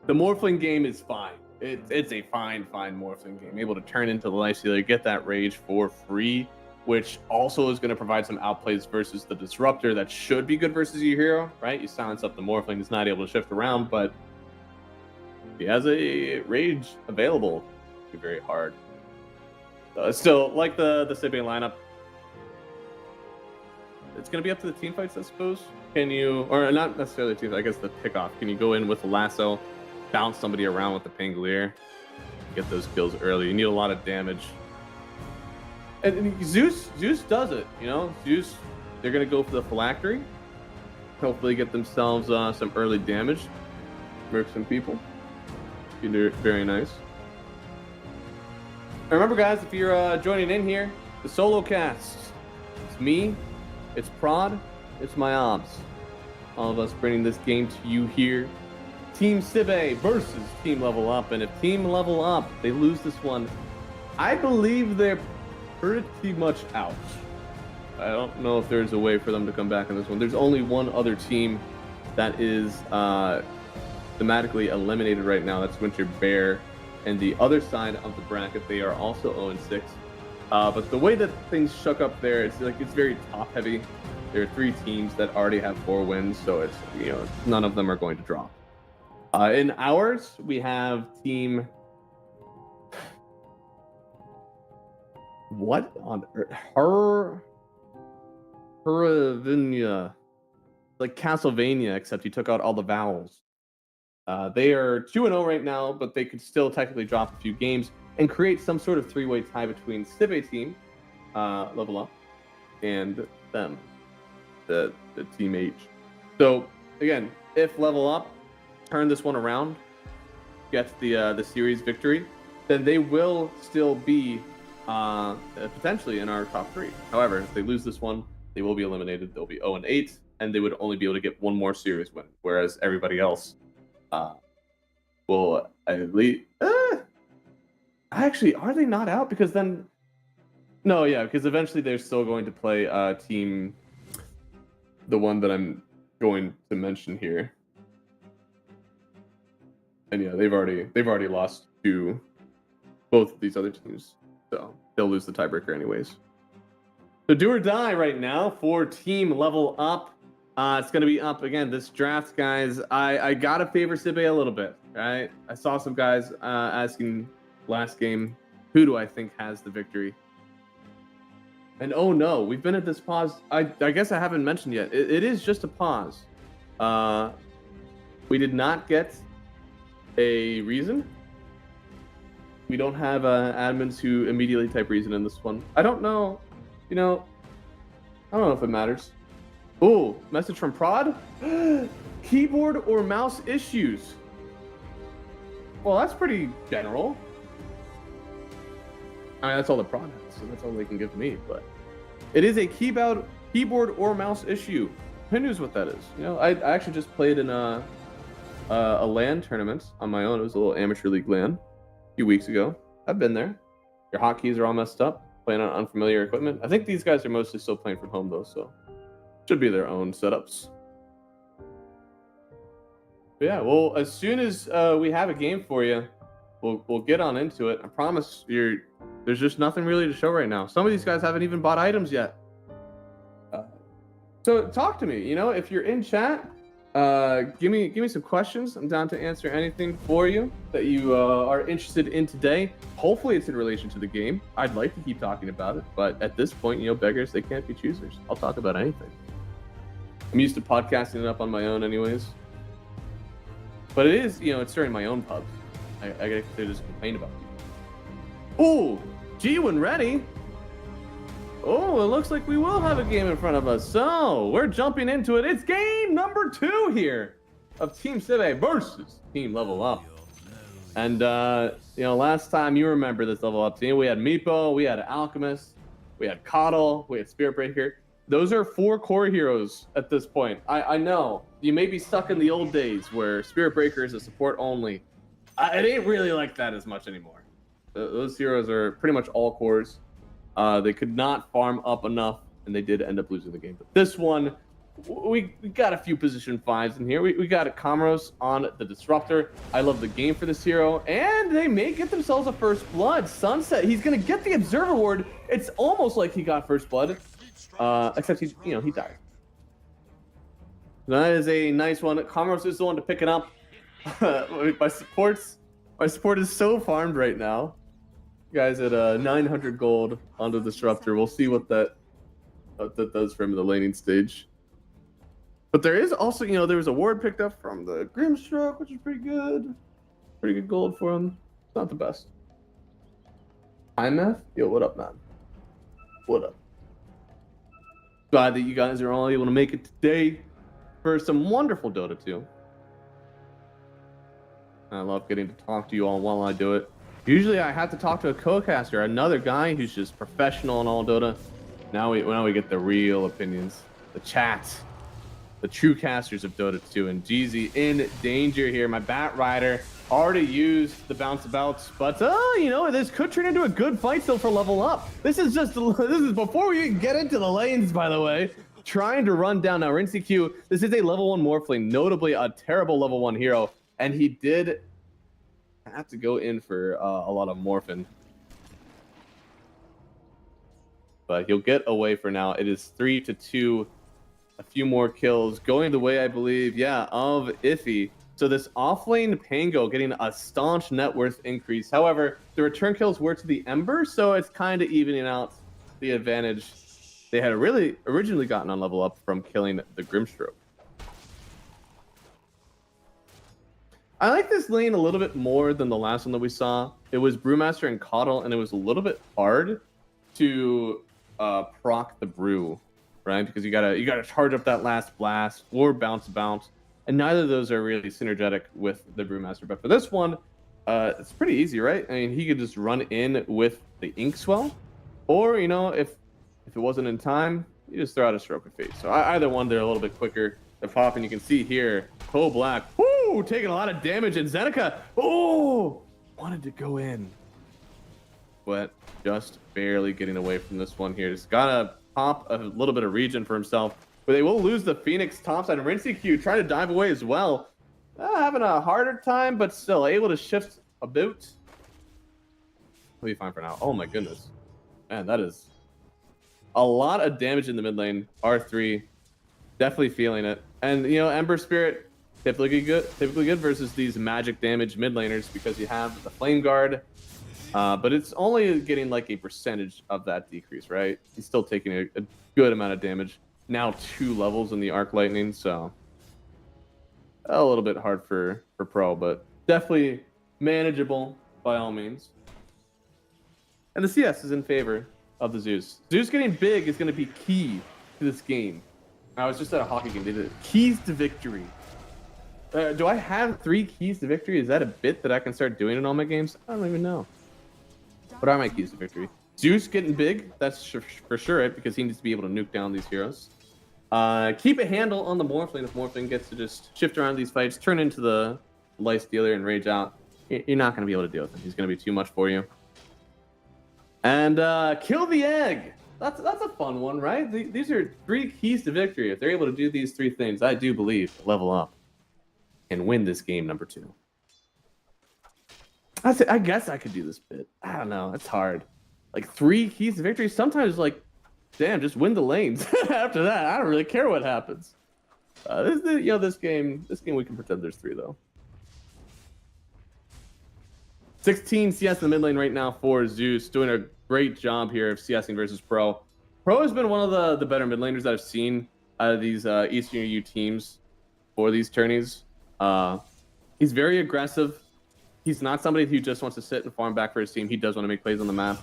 The Morphling game is fine. It's a fine Morphling game. Able to turn into the Life Stealer, get that Rage for free, which also is going to provide some outplays versus the Disruptor that should be good versus your hero, right? You silence up the Morphling, he's not able to shift around, but he has a Rage available. It'll be very hard. Still, like the Sibian lineup, it's going to be up to the team fights, I suppose. Can you, or not necessarily team, I guess the pickoff. Can you go in with a lasso, bounce somebody around with the Pangolier, get those kills early? You need a lot of damage. And Zeus does it, you know? Zeus, they're going to go for the Phylactery. Hopefully get themselves some early damage. Murk some people. Very nice. And remember, guys, if you're joining in here, the solo cast. It's me, it's Prod, it's my obs. All of us bringing this game to you here. Team Sibe versus Team Level Up. And if Team Level Up, they lose this one, I believe they're pretty much out. I don't know if there's a way for them to come back in this one. There's only one other team that is thematically eliminated right now. That's Winter Bear. And the other side of the bracket, they are also 0-6. But the way that things shook up there, it's very top heavy. There are 3 teams that already have 4 wins, so it's none of them are going to drop. In ours, we have team. What on earth? Huravinia. Like Castlevania, except you took out all the vowels. They are 2-0 right now, but they could still technically drop a few games and create some sort of 3-way tie between Cibe team, Level Up, and them, the Team H. So again, if Level Up turn this one around, gets the series victory, then they will still be potentially in our top 3. However, if they lose this one, they will be eliminated. They'll be 0-8, and they would only be able to get one more series win, whereas everybody else will at least. Actually, are they not out? Because then, no, yeah, because eventually they're still going to play team, the one that I'm going to mention here, and yeah, they've already lost to both of these other teams, so they'll lose the tiebreaker anyways. So do or die right now for Team Level Up. It's going to be up again. This draft, guys, I got to favor Cibe a little bit, right? I saw some guys asking last game, who do I think has the victory? And oh no, we've been at this pause. I guess I haven't mentioned yet. It is just a pause. We did not get a reason. We don't have admins who immediately type reason in this one. I don't know. I don't know if it matters. Oh, message from Prod? Keyboard or mouse issues? Well, that's pretty general. I mean, that's all the Prod has, so that's all they can give me. But it is a keyboard or mouse issue. Who knows what that is? I actually just played in a LAN tournament on my own. It was a little amateur league LAN a few weeks ago. I've been there. Your hotkeys are all messed up. Playing on unfamiliar equipment. I think these guys are mostly still playing from home though, so should be their own setups. But yeah, well, as soon as we have a game for you, we'll get on into it. I promise there's just nothing really to show right now. Some of these guys haven't even bought items yet. So talk to me. If you're in chat, give me some questions. I'm down to answer anything for you that you are interested in today. Hopefully it's in relation to the game. I'd like to keep talking about it, but at this point, beggars, they can't be choosers. I'll talk about anything. I'm used to podcasting it up on my own anyways. But it is, it's starting my own pub. I gotta just complain about people. Ooh, G when ready. Oh, it looks like we will have a game in front of us. So we're jumping into it. It's game number 2 here of Team Cibe versus Team Level Up. And last time you remember this Level Up team, we had Meepo, we had Alchemist, we had Coddle, we had Spirit Breaker. Those are 4 core heroes at this point. I know you may be stuck in the old days where Spirit Breaker is a support only. It ain't really like that as much anymore. Those heroes are pretty much all cores. They could not farm up enough, and they did end up losing the game. But this one, we got a few position 5s in here. We got a Kamaros on the Disruptor. I love the game for this hero, and they may get themselves a first blood. Sunset, he's gonna get the Observer Award. It's almost like he got first blood, except he died. That is a nice one. Kamaros is the one to pick it up. My support is so farmed right now. Guys at 900 gold on the Disruptor. We'll see what that does for him in the laning stage. But there is also, there was a ward picked up from the Grimstroke, which is pretty good. Pretty good gold for him. Not the best. Hi, Math? Yo, what up, man? What up? Glad that you guys are all able to make it today for some wonderful Dota 2. I love getting to talk to you all while I do it. Usually I have to talk to a co-caster, another guy who's just professional in all Dota. Now we get the real opinions, the chat the true casters of Dota 2. And Jeezy in danger here. My Bat Rider already used the bounce abouts, but you know, this could turn into a good fight still for level up. This is before we even get into the lanes, by the way. Trying to run down now. RinCQ, this is a level 1 Morphling, notably a terrible level 1 hero, and he did have to go in for a lot of Morphin. But he'll get away for now. It is 3-2. A few more kills going the way, I believe, yeah, of Iffy. So this offlane Pango getting a staunch net worth increase. However, the return kills were to the Ember, so it's kind of evening out the advantage they had really originally gotten on level up from killing the Grimstroke. I like this lane a little bit more than the last one that we saw. It was Brewmaster and Coddle, and it was a little bit hard to proc the Brew, right? Because you gotta charge up that last blast or bounce, and neither of those are really synergetic with the Brewmaster. But for this one, it's pretty easy, right? I mean, he could just run in with the Inkswell, or you know, if it wasn't in time, you just throw out a Stroke of Fate. So either one, they're a little bit quicker to pop, and you can see here, Toe Black, whoo, taking a lot of damage, and Zeneca, oh, wanted to go in, but just barely getting away from this one here. Just gotta pop a little bit of regen for himself, but they will lose the Phoenix topside. And RinCQ trying to dive away as well, having a harder time, but still able to shift a boot. We'll be fine for now. Oh my goodness, man, that is a lot of damage in the mid lane. R3 definitely feeling it, and you know, Ember Spirit typically good versus these magic damage mid laners because you have the Flame Guard, but it's only getting like a percentage of that decrease, right? He's still taking a good amount of damage. Now 2 levels in the Arc Lightning, so a little bit hard for Pro, but definitely manageable by all means. And the CS is in favor of the Zeus. Zeus getting big is going to be key to this game. I was just at a hockey game. They did keys to victory. Do I have 3 keys to victory? Is that a bit that I can start doing in all my games? I don't even know. What are my keys to victory? Zeus getting big, that's for sure, right? Because he needs to be able to nuke down these heroes. Keep a handle on the Morphling. If Morphling gets to just shift around these fights, turn into the Life Stealer and rage out, you're not going to be able to deal with him. He's going to be too much for you. And kill the egg. That's a fun one, right? These are 3 keys to victory. If they're able to do these 3 things, I do believe level up and win this game number 2. I guess I could do this bit. I don't know. It's hard. Like 3 keys to victory. Sometimes, like, damn, just win the lanes. After that, I don't really care what happens. This game we can pretend there's 3 though. 16 CS in the mid lane right now for Zeus, doing a great job here of CSing versus Pro. Pro has been one of the better mid laners that I've seen out of these Eastern EU teams for these tourneys. He's very aggressive. He's not somebody who just wants to sit and farm back for his team. He does want to make plays on the map.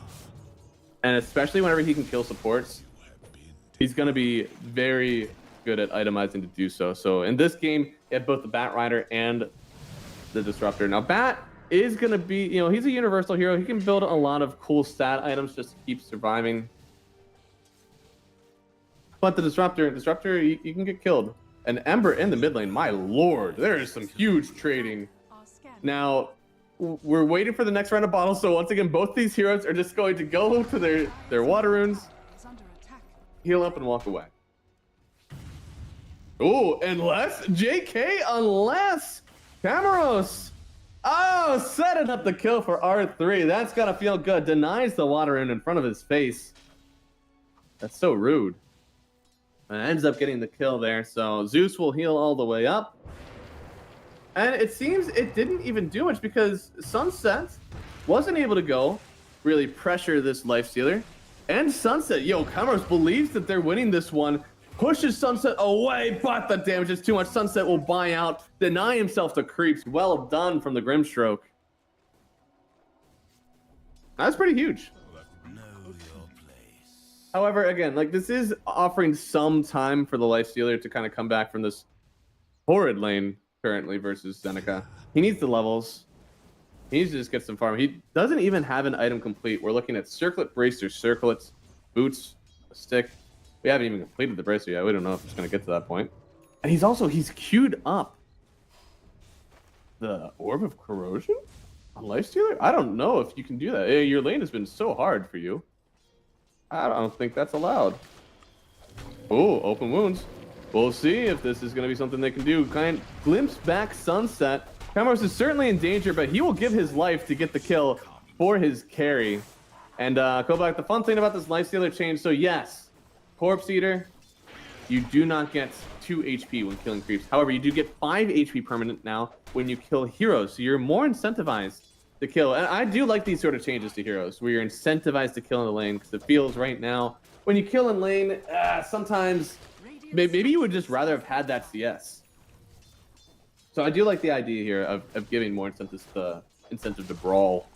And especially whenever he can kill supports, he's going to be very good at itemizing to do so. So in this game, you have both the Bat Rider and the Disruptor. Now, Bat is going to be, you know, he's a universal hero. He can build a lot of cool stat items just to keep surviving. But the Disruptor, you can get killed. And Ember in the mid lane, my lord, there is some huge trading. Now, we're waiting for the next round of bottles. So once again, both these heroes are just going to go to their water runes, heal up, and walk away. Oh, unless Camaros. Oh, setting up the kill for R3. That's gotta feel good. Denies the water rune in front of his face. That's so rude. And ends up getting the kill there. So Zeus will heal all the way up. And it seems it didn't even do much because Sunset wasn't able to go really pressure this Lifestealer. And Sunset, Camaros believes that they're winning this one, pushes Sunset away, but the damage is too much. Sunset will buy out, deny himself to creeps. Well done from the Grimstroke. That's pretty huge. However, again, like, this is offering some time for the Lifestealer to kind of come back from this horrid lane currently versus Zeneca. He needs the levels. He needs to just get some farm. He doesn't even have an item complete. We're looking at Circlet, Bracer, Circlets, Boots, a Stick. We haven't even completed the Bracer yet. We don't know if it's going to get to that point. And he's queued up the Orb of Corrosion on Lifestealer? I don't know if you can do that. Your lane has been so hard for you. I don't think that's allowed. Oh, open wounds. We'll see if this is going to be something they can do. Glimpse back Sunset. Camaros is certainly in danger, but he will give his life to get the kill for his carry. And go back. The fun thing about this Lifestealer change, so yes, Corpse Eater, you do not get 2 HP when killing creeps. However, you do get 5 HP permanent now when you kill heroes. So you're more incentivized to kill. And I do like these sort of changes to heroes, where you're incentivized to kill in the lane, because it feels right now, when you kill in lane, sometimes maybe you would just rather have had that CS. So I do like the idea here of giving more incentive to brawl.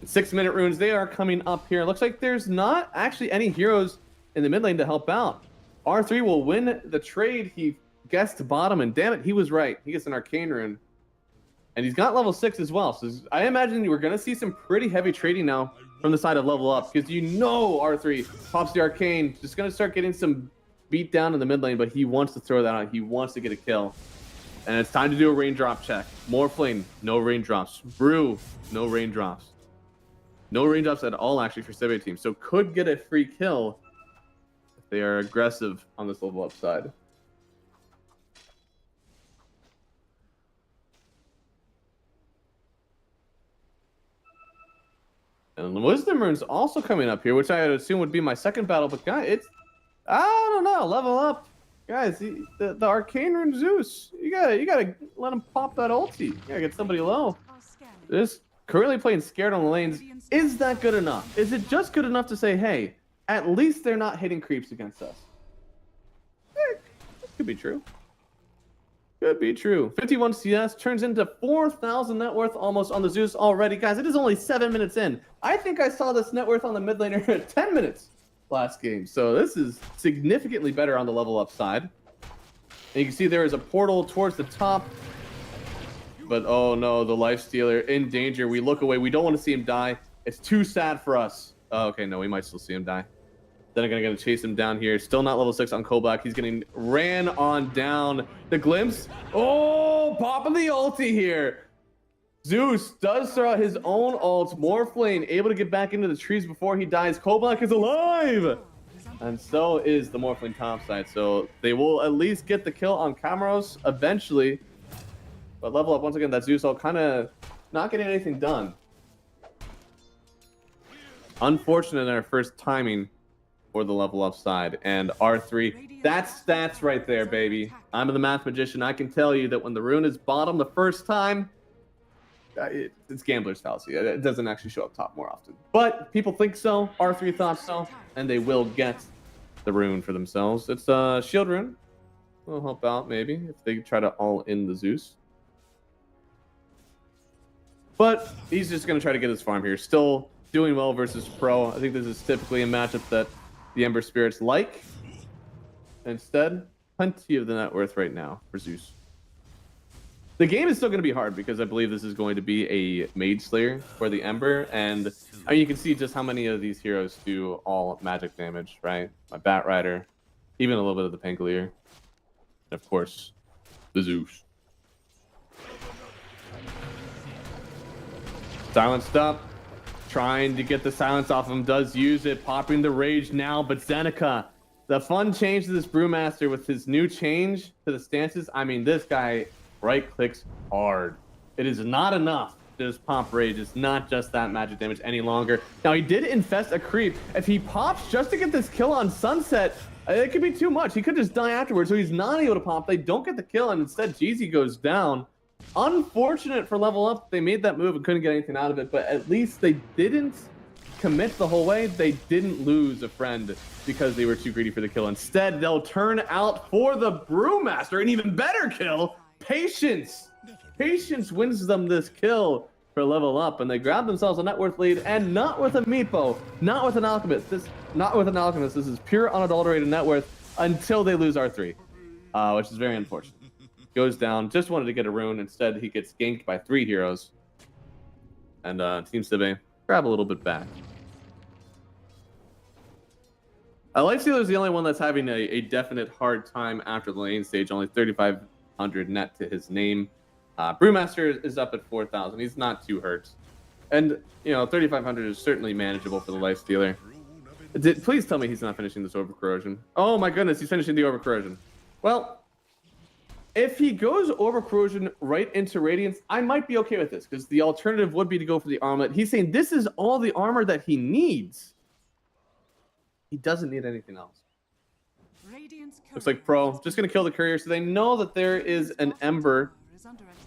6-minute runes, they are coming up here. It looks like there's not actually any heroes in the mid lane to help out. R3 will win the trade. He guessed bottom, and damn it, he was right. He gets an arcane rune. And he's got level 6 as well. So I imagine we're going to see some pretty heavy trading now from the side of level up, because you know R3 pops the arcane, just going to start getting some beat down in the mid lane, but he wants to throw that out. He wants to get a kill. And it's time to do a raindrop check. Morphling, no raindrops. Brew, no raindrops. No raindrops at all, actually, for Cibe team. So could get a free kill if they are aggressive on this level up side. And the Wisdom Rune's also coming up here, which I would assume would be my second battle. But guys, I don't know. Level up, guys. The Arcane Rune Zeus. You gotta let him pop that ulti. You gotta get somebody low. This currently playing scared on the lanes. Is that good enough? Is it just good enough to say, hey, at least they're not hitting creeps against us? Could be true. Could be true. 51 CS turns into 4,000 net worth almost on the Zeus already. Guys, it is only 7 minutes in. I think I saw this net worth on the mid laner at 10 minutes last game. So this is significantly better on the level up side. And you can see there is a portal towards the top. But oh no, the Lifestealer in danger. We look away. We don't want to see him die. It's too sad for us. Oh, okay, no, we might still see him die. Then I'm gonna chase him down here. Still not level 6 on Kobak. He's getting ran on down. The glimpse. Oh, popping the ulti here. Zeus does throw out his own ult. Morphling able to get back into the trees before he dies. Kobak is alive. And so is the Morphling top side. So they will at least get the kill on Camaros eventually. But level up once again, that Zeus ult kind of not getting anything done. Unfortunate in our first timing for the level up side. And R3, that's stats right there, baby. I'm the math magician. I can tell you that when the rune is bottom the first time, it's gambler's fallacy. It doesn't actually show up top more often. But people think so. R3 thought so. And they will get the rune for themselves. It's a shield rune. Will help out maybe if they try to all in the Zeus. But he's just going to try to get his farm here. Still doing well versus pro. I think this is typically a matchup that the Ember Spirits like. Instead, plenty of the net worth right now for Zeus. The game is still going to be hard because I believe this is going to be a Mage Slayer for the Ember. And I mean, you can see just how many of these heroes do all magic damage, right? My Bat Rider, even a little bit of the Pangolier. And of course, the Zeus. Silenced up. Trying to get the silence off him, does use it, popping the rage now, but Zeneca, the fun change to this Brewmaster with his new change to the stances, I mean, this guy right-clicks hard. It is not enough to just pop rage. It's not just that magic damage any longer. Now, he did infest a creep. If he pops just to get this kill on Sunset, it could be too much. He could just die afterwards, so he's not able to pop. They don't get the kill, and instead, Jeezy goes down. Unfortunate for level up. They made that move and couldn't get anything out of it, but at least they didn't commit the whole way. They didn't lose a friend because they were too greedy for the kill. Instead, they'll turn out for the Brewmaster, an even better kill. Patience. Patience wins them this kill for level up, and they grab themselves a net worth lead, and not with a Meepo, not with an Alchemist. This is pure unadulterated net worth until they lose R3, which is very unfortunate. Goes down, just wanted to get a rune. Instead, he gets ganked by 3 heroes. And Team Cibe grab a little bit back. Lifestealer is the only one that's having a definite hard time after the lane stage. Only 3,500 net to his name. Brewmaster is up at 4,000. He's not too hurt. And, 3,500 is certainly manageable for the Lifestealer. Please tell me he's not finishing this over corrosion. Oh my goodness, he's finishing the over corrosion. Well, if he goes over corrosion right into Radiance, I might be okay with this because the alternative would be to go for the armlet. He's saying this is all the armor that he needs. He doesn't need anything else. Looks like Pro just going to kill the courier, so they know that there is an Ember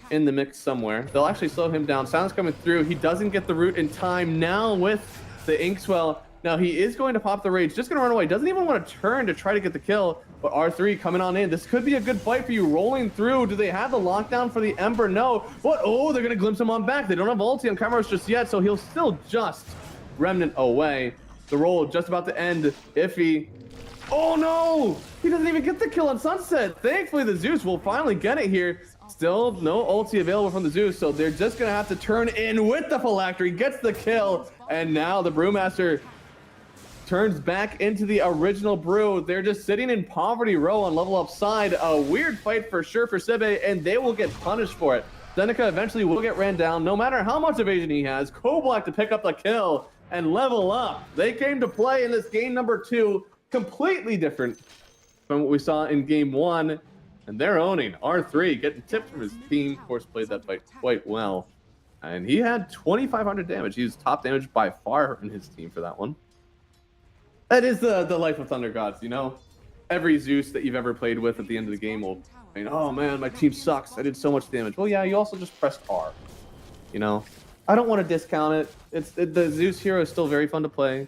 in the mix somewhere. They'll actually slow him down. Silence coming through. He doesn't get the root in time now with the Inkswell. Now he is going to pop the Rage, just going to run away. Doesn't even want to turn to try to get the kill, but R3 coming on in. This could be a good fight for you, rolling through. Do they have the lockdown for the Ember? No. What? Oh, they're going to glimpse him on back. They don't have ulti on Kairos just yet, so he'll still just Remnant away. The roll just about to end. Iffy. Oh no! He doesn't even get the kill on Sunset. Thankfully, the Zeus will finally get it here. Still no ulti available from the Zeus, so they're just going to have to turn in with the Phylactery. Gets the kill, and now the Brewmaster turns back into the original Brew. They're just sitting in poverty row on level up side. A weird fight for sure for Sibe, and they will get punished for it. Seneca eventually will get ran down, no matter how much evasion he has. Koblack to pick up the kill and level up. They came to play in this game number 2, completely different from what we saw in game 1, and they're owning. R3 getting tipped from his team. Of course, played that fight quite well, and he had 2,500 damage. He was top damage by far in his team for that one. That is the life of Thunder Gods, Every Zeus that you've ever played with at the end of the game will mean, oh man, my team sucks. I did so much damage. Well, yeah, you also just pressed R. I don't want to discount it. The Zeus hero is still very fun to play.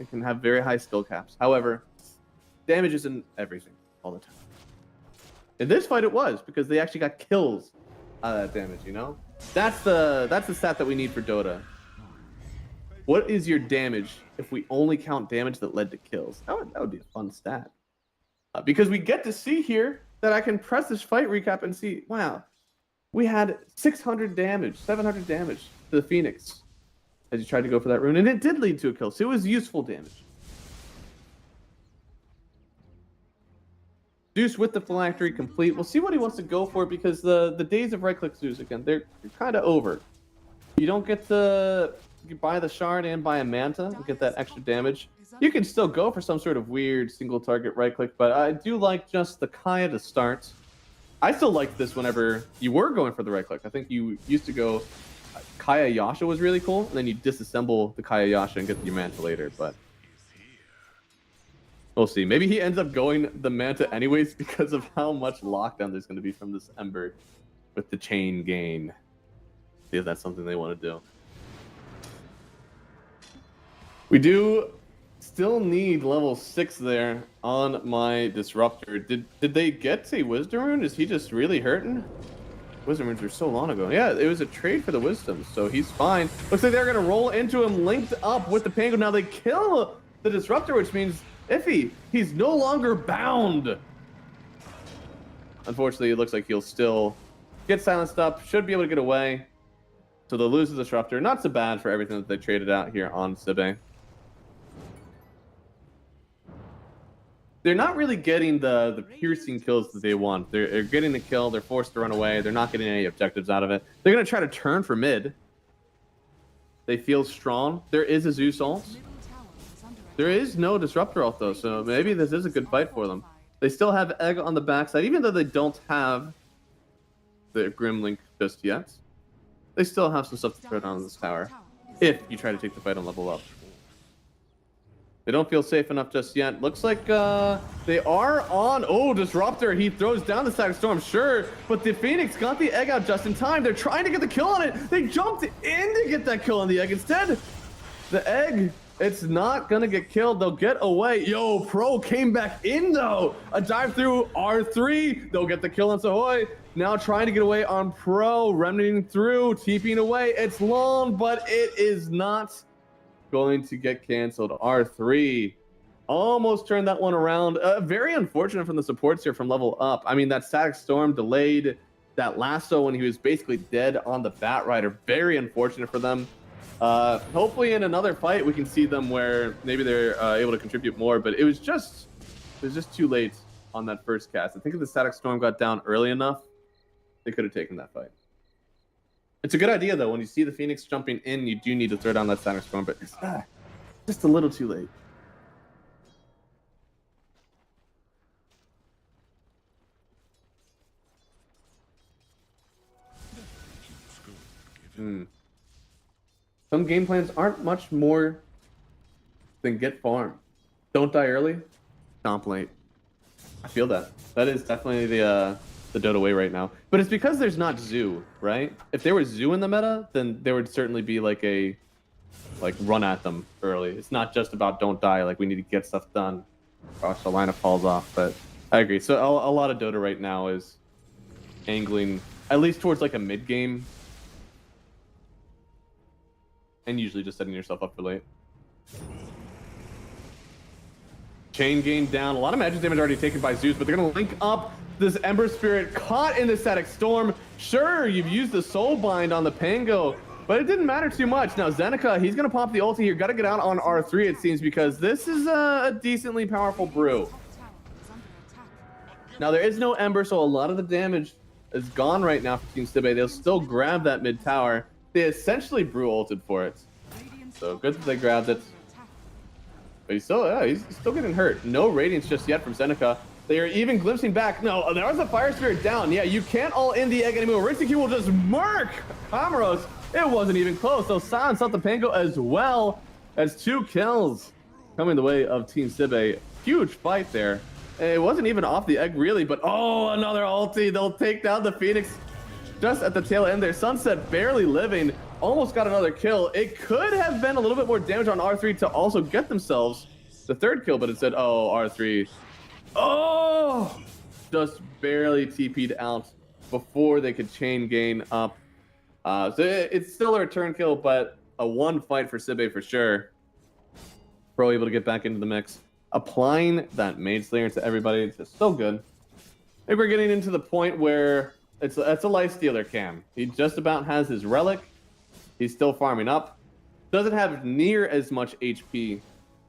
It can have very high skill caps. However, damage isn't everything all the time. In this fight, it was because they actually got kills out of that damage. That's the stat that we need for Dota. What is your damage if we only count damage that led to kills? That would be a fun stat. Because we get to see here that I can press this fight recap and see, wow, we had 600 damage, 700 damage to the Phoenix as you tried to go for that rune, and it did lead to a kill, so it was useful damage. Zeus with the Phylactery complete. We'll see what he wants to go for because the days of right-click Zeus, again, they're kind of over. You don't get to buy the shard and buy a Manta and get that extra damage. You can still go for some sort of weird single target right-click, but I do like just the Kaya to start. I still liked this whenever you were going for the right click. I think you used to go Kaya Yasha was really cool, and then you disassemble the Kaya Yasha and get the Manta later, but we'll see. Maybe he ends up going the Manta anyways because of how much lockdown there's going to be from this Ember with the chain gain. See if that's something they want to do. We do still need level 6 there on my Disruptor. Did they get a Wisdom Rune? Is he just really hurting? Wisdom Runes were so long ago. Yeah, it was a trade for the Wisdom, so he's fine. Looks like they're going to roll into him linked up with the Penguin. Now they kill the Disruptor, which means he's no longer bound. Unfortunately, it looks like he'll still get silenced up. Should be able to get away. So they'll lose the Disruptor. Not so bad for everything that they traded out here on Sibe. They're not really getting the piercing kills that they want. They're getting the kill. They're forced to run away. They're not getting any objectives out of it. They're going to try to turn for mid. They feel strong. There is a Zeus ult. There is no Disruptor ult, though, so maybe this is a good fight for them. They still have Egg on the backside, even though they don't have the Grim Link just yet. They still have some stuff to put on this tower if you try to take the fight on level up. They don't feel safe enough just yet. Looks like they are on. Oh, Disruptor. He throws down the Static Storm, sure. But the Phoenix got the Egg out just in time. They're trying to get the kill on it. They jumped in to get that kill on the Egg. Instead, the Egg, it's not going to get killed. They'll get away. Yo, Pro came back in, though. A dive through R3. They'll get the kill on Sahoy. Now trying to get away on Pro. Remnanting through. TPing away. It's long, but it is not going to get canceled. R3 almost turned that one around. Very unfortunate from the supports here from level up. I mean, that Static Storm delayed that lasso when he was basically dead on the Bat Rider. Very unfortunate for them. Hopefully in another fight we can see them where maybe they're able to contribute more, but it was just too late on that first cast. I think if the Static Storm got down early enough, they could have taken that fight. It's a good idea though. When you see the Phoenix jumping in, you do need to throw down that Static Storm, but it's just a little too late. Some game plans aren't much more than get farm. Don't die early, stomp late. I feel that. That is definitely the Dota way right now. But it's because there's not Zoo, right? If there was Zoo in the meta, then there would certainly be like a run at them early. It's not just about don't die, like we need to get stuff done. Gosh, the lineup falls off, but I agree. So a lot of Dota right now is angling at least towards like a mid game. And usually just setting yourself up for late. Chain gain down. A lot of magic damage already taken by Zeus, but they're going to link up this Ember Spirit caught in the Static Storm. Sure, you've used the Soul Bind on the Pango, but it didn't matter too much. Now, Zeneca, he's going to pop the ulti here. Got to get out on R3, it seems, because this is a decently powerful brew. Now, there is no Ember, so a lot of the damage is gone right now for Team Sibe. They'll still grab that mid tower. They essentially brew ulted for it. So good that they grabbed it. But he's still getting hurt. No Radiance just yet from Zeneca. They are even glimpsing back. No, there was a Fire Spirit down. Yeah, you can't all in the egg anymore. Rixiki will just murk Kamaros. It wasn't even close. So silence out the Pango as well as 2 kills coming the way of Team Sibe. Huge fight there. It wasn't even off the egg really, but oh, another ulti. They'll take down the Phoenix just at the tail end there. Sunset barely living, almost got another kill. It could have been a little bit more damage on R3 to also get themselves the 3rd kill, but it said, oh, R3. Oh, just barely TP'd out before they could chain gain up. So it's still a return kill, but a 1 fight for Sibe for sure. Pro able to get back into the mix. Applying that Mage Slayer to everybody, it's just so good. I think we're getting into the point where it's a life stealer cam. He just about has his relic. He's still farming up. Doesn't have near as much HP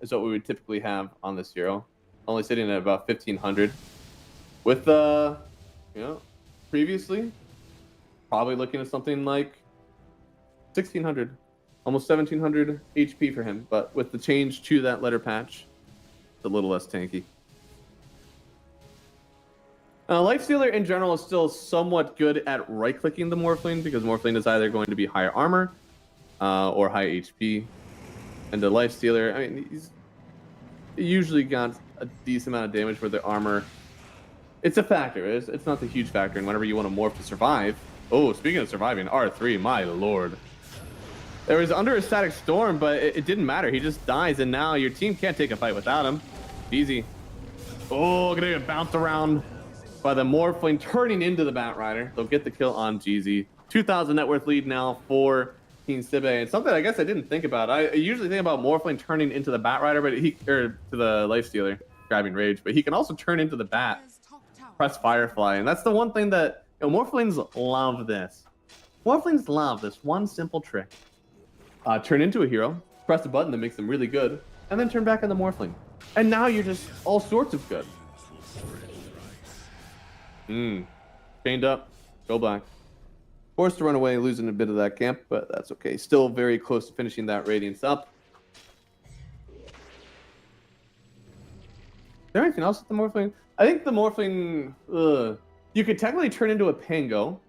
as what we would typically have on this hero. Only sitting at about 1500. With previously probably looking at something like 1600, almost 1700 HP for him. But with the change to that letter patch, it's a little less tanky. Lifestealer in general is still somewhat good at right-clicking the Morphling because Morphling is either going to be higher armor or high HP. And the Lifestealer, I mean, he's usually got a decent amount of damage for the armor. It's a factor. It's not the huge factor. And whenever you want to morph to survive... Oh, speaking of surviving, R3, my lord. There was under a Static Storm, but it didn't matter. He just dies, and now your team can't take a fight without him. Easy. Oh, gonna get bounced around by the Morphling turning into the Batrider. They'll get the kill on GZ. 2,000 net worth lead now for Team Sibe. And something I guess I didn't think about. I usually think about Morphling turning into the Batrider, but to the Lifestealer, grabbing Rage. But he can also turn into the Bat, press Firefly. And that's the one thing that Morphlings love this. Morphlings love this one simple trick. Turn into a hero, press a button that makes them really good, and then turn back on the Morphling. And now you're just all sorts of good. Chained up, go black. Forced to run away, losing a bit of that camp, but that's okay. Still very close to finishing that Radiance up. Is there anything else with the Morphling? I think the Morphling, you could technically turn into a Pango.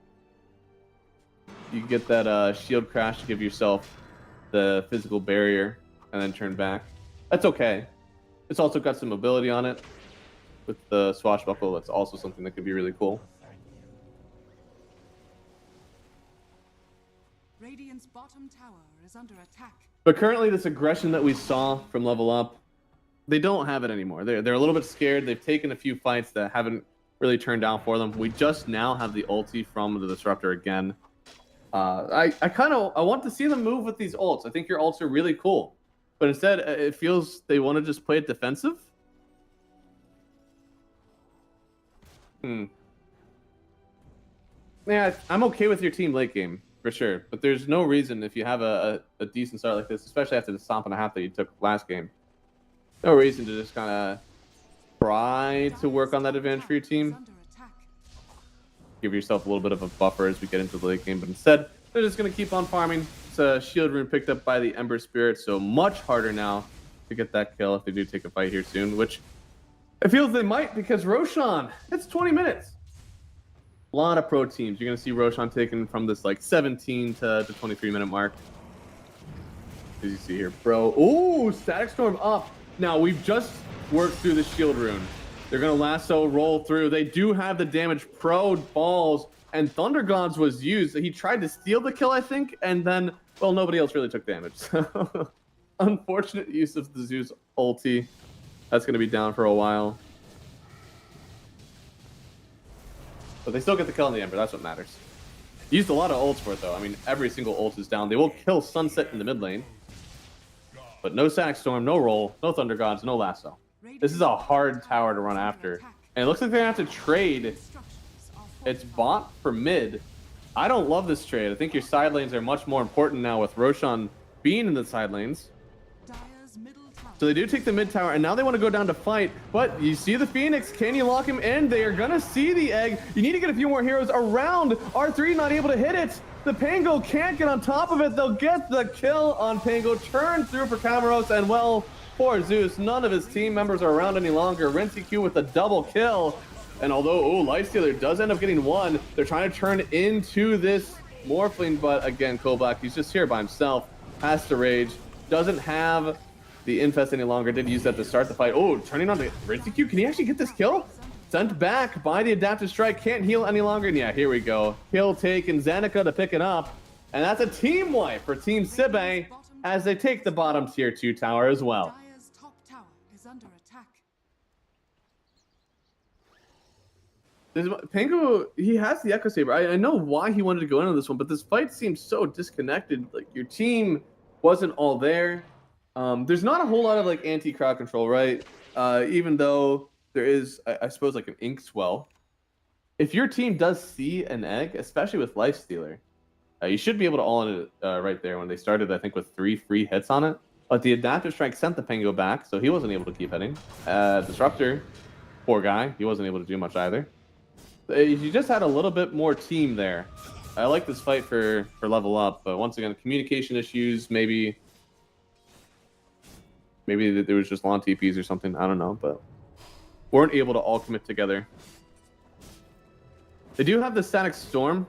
You get that shield crash to give yourself the physical barrier and then turn back. That's okay. It's also got some mobility on it. With the swashbuckle, that's also something that could be really cool. Radiant's bottom tower is under attack. But currently, this aggression that we saw from Level Up, they don't have it anymore. They're a little bit scared. They've taken a few fights that haven't really turned out for them. We just now have the ulti from the Disruptor again. I want to see them move with these ults. I think your ults are really cool. But instead, it feels they want to just play it defensive. Yeah, I'm okay with your team late game. for sure. But there's no reason if you have a decent start like this, especially after the stomp and a half that you took last game, no reason to just kind of try to work on that advantage for your team. Give yourself a little bit of a buffer as we get into the late game, but instead they're just going to keep on farming. It's a shield rune picked up by the Ember Spirit, so much harder now to get that kill if they do take a fight here soon, which it feels they might, because Roshan, it's 20 minutes. A lot of pro teams. You're going to see Roshan taken from this like 17 to 23 minute mark. As you see here, bro. Ooh, Static Storm up. Now we've just worked through the shield rune. They're going to lasso roll through. They do have the damage pro balls, and Thunder Gods was used. He tried to steal the kill, I think, and then, well, nobody else really took damage. So unfortunate use of the Zeus ulti. That's going to be down for a while. But they still get the kill on the Ember. That's what matters. Used a lot of ults for it, though. I mean, every single ult is down. They will kill Sunset in the mid lane. But no Static Storm, no roll, no Thunder Gods, no lasso. This is a hard tower to run after. And it looks like they're going to have to trade its bot for mid. I don't love this trade. I think your side lanes are much more important now with Roshan being in the side lanes. So they do take the mid tower, and now they want to go down to fight. But you see the Phoenix. Can you lock him in? They are going to see the egg. You need to get a few more heroes around. R3 not able to hit it. The Pango can't get on top of it. They'll get the kill on Pango. Turn through for Camaros, and well, poor Zeus. None of his team members are around any longer. RenCQ with a double kill. And although, Lifestealer does end up getting one, they're trying to turn into this Morphling. But again, Kobak, he's just here by himself. Has to rage. Doesn't have the infest any longer. Did use that to start the fight. Oh, turning on to RenCQ. Can he actually get this kill? Sent back by the adaptive strike. Can't heal any longer. And yeah, here we go. Kill taken. Zenica to pick it up. And that's a team wipe for Team Sibe as they take the bottom tier 2 tower as well. Pango, he has the Echo Saber. I know why he wanted to go into this one, but this fight seems so disconnected. Like, your team wasn't all there. There's not a whole lot of like anti-crowd control, right? Even though there is, I suppose, like an ink swell. If your team does see an egg, especially with Lifestealer, you should be able to all in it right there when they started, I think, with 3 free hits on it. But the adaptive strike sent the Pango back, so he wasn't able to keep hitting. Disruptor, poor guy, he wasn't able to do much either. You just had a little bit more team there. I like this fight for level up, but once again, communication issues, maybe there was just long TPs or something. I don't know, but weren't able to all commit together. They do have the Static Storm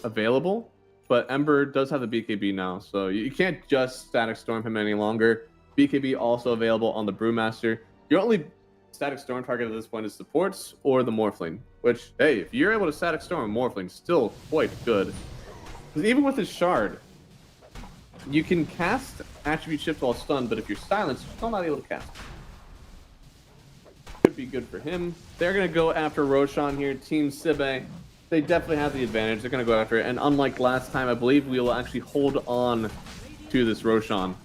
available, but Ember does have the BKB now, so you can't just Static Storm him any longer. BKB also available on the Brewmaster. Your only Static Storm target at this point is supports or the Morphling, which, hey, if you're able to Static Storm a Morphling, still quite good. Because even with his Shard, you can cast Attribute Shift while stunned, but if you're silenced, you're still not able to cast. Could be good for him. They're going to go after Roshan here. Team Sibe, they definitely have the advantage. They're going to go after it, and unlike last time, I believe we will actually hold on to this Roshan.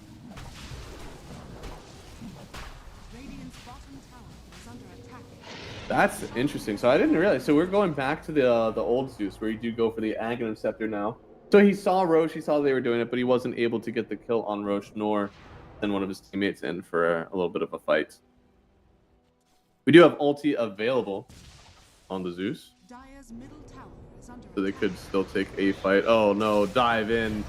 That's interesting. So I didn't realize. So we're going back to the old Zeus, where you do go for the Aghanim Scepter now. So he saw Roche, he saw they were doing it, but he wasn't able to get the kill on Roche, nor send one of his teammates in for a little bit of a fight. We do have ulti available on the Zeus, so they could still take a fight. Oh no, dive in.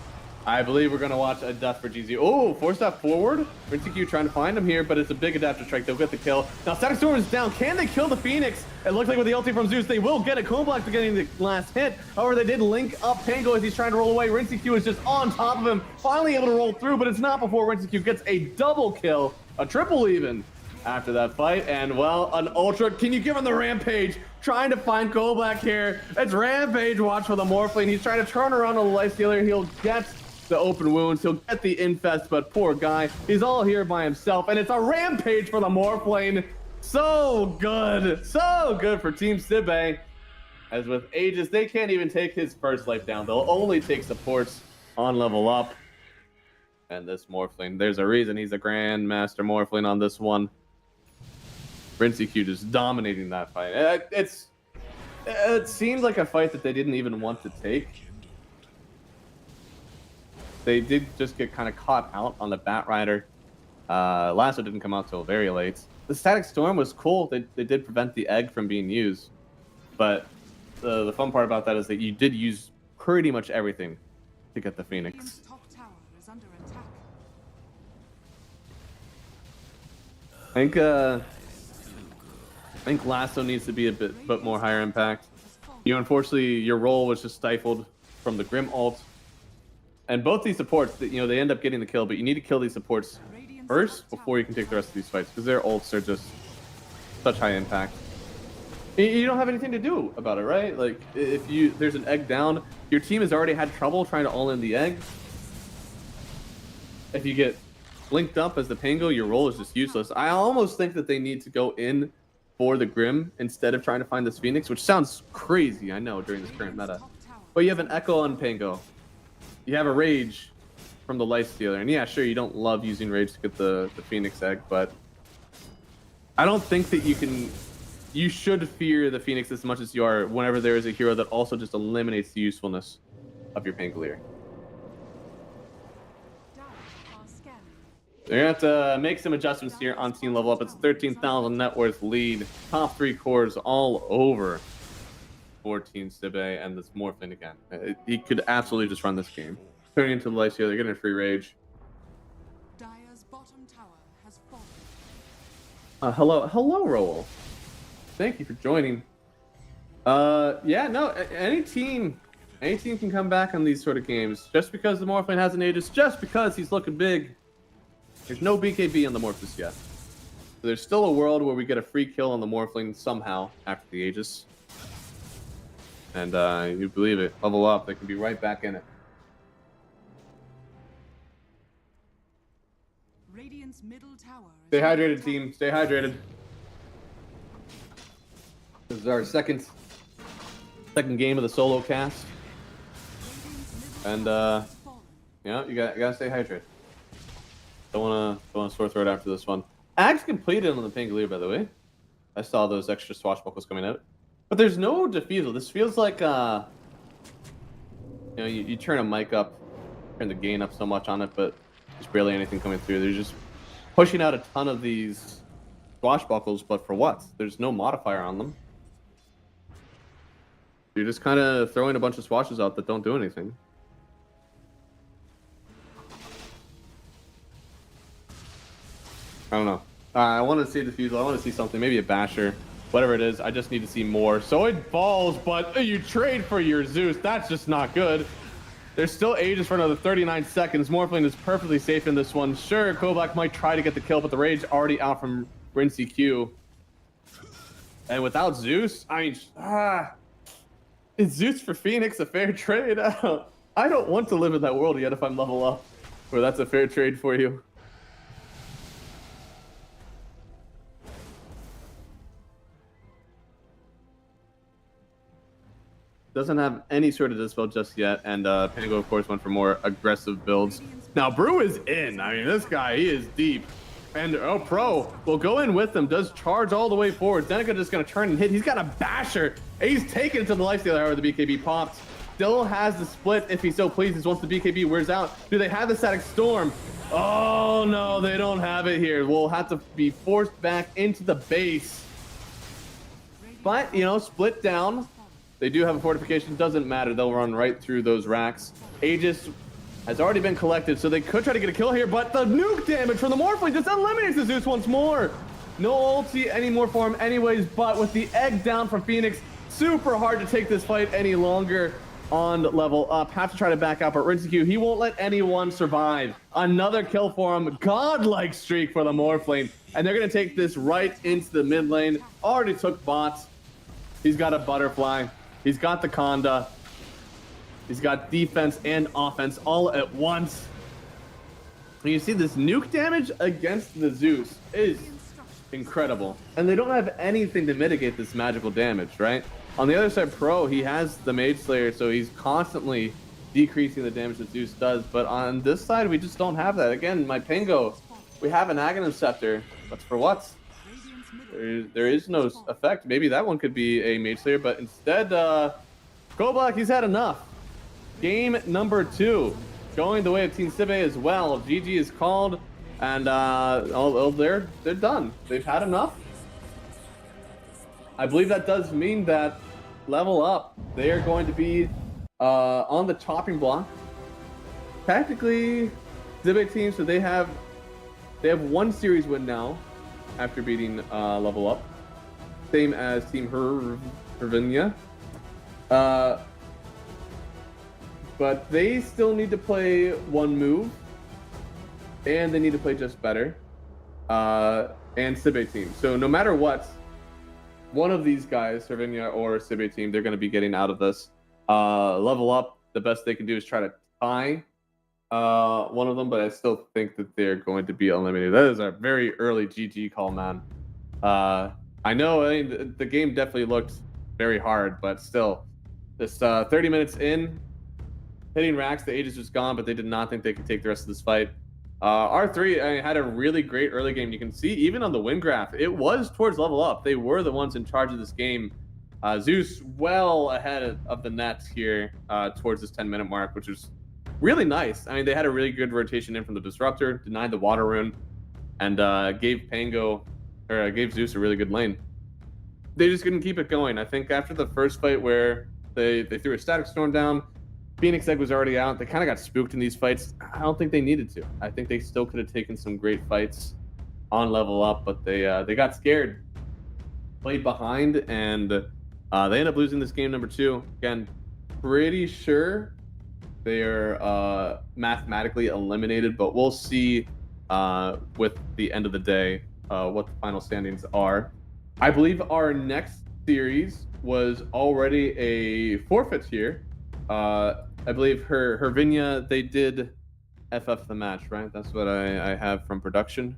I believe we're going to watch a death for GZ. Oh, 4-step forward. RenCQ trying to find him here, but it's a big adaptive strike. They'll get the kill. Now, Static Storm is down. Can they kill the Phoenix? It looks like with the ulti from Zeus, they will get it. Comblack to getting the last hit. However, they did link up Pango as he's trying to roll away. RenCQ is just on top of him, finally able to roll through, but it's not before RenCQ gets a double kill, a triple even, after that fight. And, well, an ultra. Can you give him the Rampage? Trying to find Comblack here. It's Rampage. Watch for the Morphling. He's trying to turn around on the Lifestealer. He'll get the open wounds, he'll get the infest, but poor guy, he's all here by himself, and it's a Rampage for the Morphling. So good for Team Sibe. As with Aegis, they can't even take his first life down. They'll only take supports on level up. And this Morphling, there's a reason he's a Grandmaster Morphling on this one. RenCQ just dominating that fight. It seemed like a fight that they didn't even want to take. They did just get kind of caught out on the Bat Rider. Lasso didn't come out till very late. The Static Storm was cool. They did prevent the egg from being used. But the fun part about that is that you did use pretty much everything to get the Phoenix. Radiant's top tower is under attack. I think Lasso needs to be a bit more higher impact. You unfortunately, your role was just stifled from the Grim ult. And both these supports, they end up getting the kill, but you need to kill these supports first before you can take the rest of these fights, because their ults are just such high impact. You don't have anything to do about it, right? Like, if there's an egg down, your team has already had trouble trying to all in the egg. If you get linked up as the Pango, your role is just useless. I almost think that they need to go in for the Grim instead of trying to find this Phoenix, which sounds crazy, I know, during this current meta. But you have an Echo on Pango. You have a Rage from the Lifestealer. And yeah, sure, you don't love using Rage to get the Phoenix egg, but I don't think that you should fear the Phoenix as much as you are whenever there is a hero that also just eliminates the usefulness of your Pangolier. They're going to have to make some adjustments here on team level up. It's 13,000 net worth lead. Top 3 cores all over 14 Sibe and this Morphling again. He could absolutely just run this game. Turning into the Lifestealer, they're getting a free Rage. Dire's bottom tower has fallen. Hello, Roel. Thank you for joining. Yeah, no, any team can come back on these sort of games. Just because the Morphling has an Aegis, just because he's looking big. There's no BKB on the Morphus yet. So there's still a world where we get a free kill on the Morphling somehow after the Aegis. And you believe it, level up, they can be right back in it. Radiant's middle tower is Stay under hydrated, attack. team. Stay hydrated. This is our second game of the solo cast. Radiant's middle And tower has fallen. yeah, you gotta stay hydrated. Don't wanna sore throat after this one. Axe completed on the Pangolier, by the way. I saw those extra swashbuckles coming out. But there's no defusal. This feels like you turn a mic up, turn the gain up so much on it, but there's barely anything coming through. They're just pushing out a ton of these swashbuckles, but for what? There's no modifier on them. You're just kind of throwing a bunch of swashes out that don't do anything. I don't know. I want to see defusal. I want to see something. Maybe a basher. Whatever it is. I just need to see more. So it falls, but you trade for your Zeus. That's just not good. There's still Aegis for another 39 seconds. Morphling is perfectly safe in this one. Sure, Kobak might try to get the kill, but the Rage already out from Rincy Q. And without Zeus, I mean, is Zeus for Phoenix a fair trade? I don't want to live in that world yet if I'm level up, where that's a fair trade for you. Doesn't have any sort of dispel just yet, and Pango, of course, went for more aggressive builds. Now, Brew is in. I mean, this guy, he is deep. And Pro will go in with him, does charge all the way forward. Zeneca just going to turn and hit. He's got a basher. He's taken to the Lifestealer, however, the BKB popped. Still has the split if he so pleases once the BKB wears out. Do they have the Static Storm? Oh, no, they don't have it here. We'll have to be forced back into the base. But, split down. They do have a fortification. Doesn't matter. They'll run right through those racks. Aegis has already been collected, so they could try to get a kill here, but the nuke damage from the Morphling just eliminates the Zeus once more. No ulti anymore for him anyways, but with the egg down from Phoenix, super hard to take this fight any longer on level up. Have to try to back out, but Rinseku, he won't let anyone survive. Another kill for him. Godlike streak for the Morphling, and they're going to take this right into the mid lane. Already took bots. He's got a butterfly. He's got the Conda. He's got defense and offense all at once. And you see this nuke damage against the Zeus is incredible. And they don't have anything to mitigate this magical damage, right? On the other side, Pro, he has the Mage Slayer, so he's constantly decreasing the damage that Zeus does. But on this side, we just don't have that. Again, my Pango, we have an Aghanim Scepter, but for what? There is no effect. Maybe that one could be a Mage Slayer, but instead, Kobak, he's had enough. Game number 2. going the way of Team Sibe as well. GG is called, and they're done. They've had enough. I believe that does mean that Level Up, they are going to be on the chopping block. Technically, Sibe team, so they have one series win now after beating Level Up, same as Team Hervinia. But they still need to play one move, and they need to play just better. And Sibe team. So no matter what, one of these guys, Hervinia or Sibe team, they're going to be getting out of this. Level Up, the best they can do is try to tie one of them, but I still think that they're going to be eliminated. That is a very early GG call, man. I know, I mean, the game definitely looked very hard, but still, this 30 minutes in, hitting racks, the Aegis was gone, but they did not think they could take the rest of this fight. R3 had a really great early game. You can see even on the win graph, it was towards Level Up. They were the ones in charge of this game. Zeus well ahead of the nets here towards this 10-minute mark, which was really nice. I mean, they had a really good rotation in from the Disruptor, denied the Water Rune, and gave Zeus a really good lane. They just couldn't keep it going. I think after the first fight where they threw a Static Storm down, Phoenix Egg was already out. They kind of got spooked in these fights. I don't think they needed to. I think they still could have taken some great fights on Level Up, but they got scared, played behind, and they ended up losing this game number 2. Again, pretty sure they are mathematically eliminated, but we'll see with the end of the day what the final standings are. I believe our next series was already a forfeit here. I believe Hervinia, they did FF the match, right? That's what I have from production.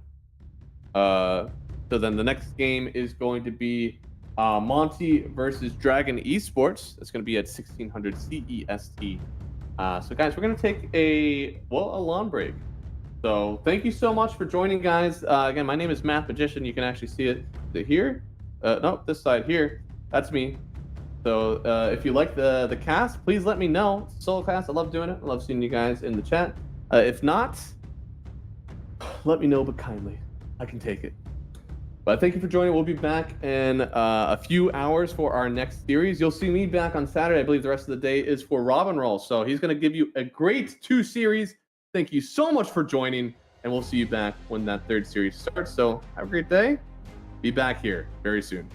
So then the next game is going to be Monty versus Dragon Esports. That's going to be at 1600 CEST. So guys, we're going to take a long break. So thank you so much for joining, guys. Again, my name is Math Magician. You can actually see it here. No, this side here. That's me. So if you like the cast, please let me know. It's a solo cast. I love doing it. I love seeing you guys in the chat. If not, let me know, but kindly. I can take it. But thank you for joining. We'll be back in a few hours for our next series. You'll see me back on Saturday. I believe the rest of the day is for Robin Roll. So he's going to give you a great 2 series. Thank you so much for joining, and we'll see you back when that 3rd series starts. So have a great day. Be back here very soon.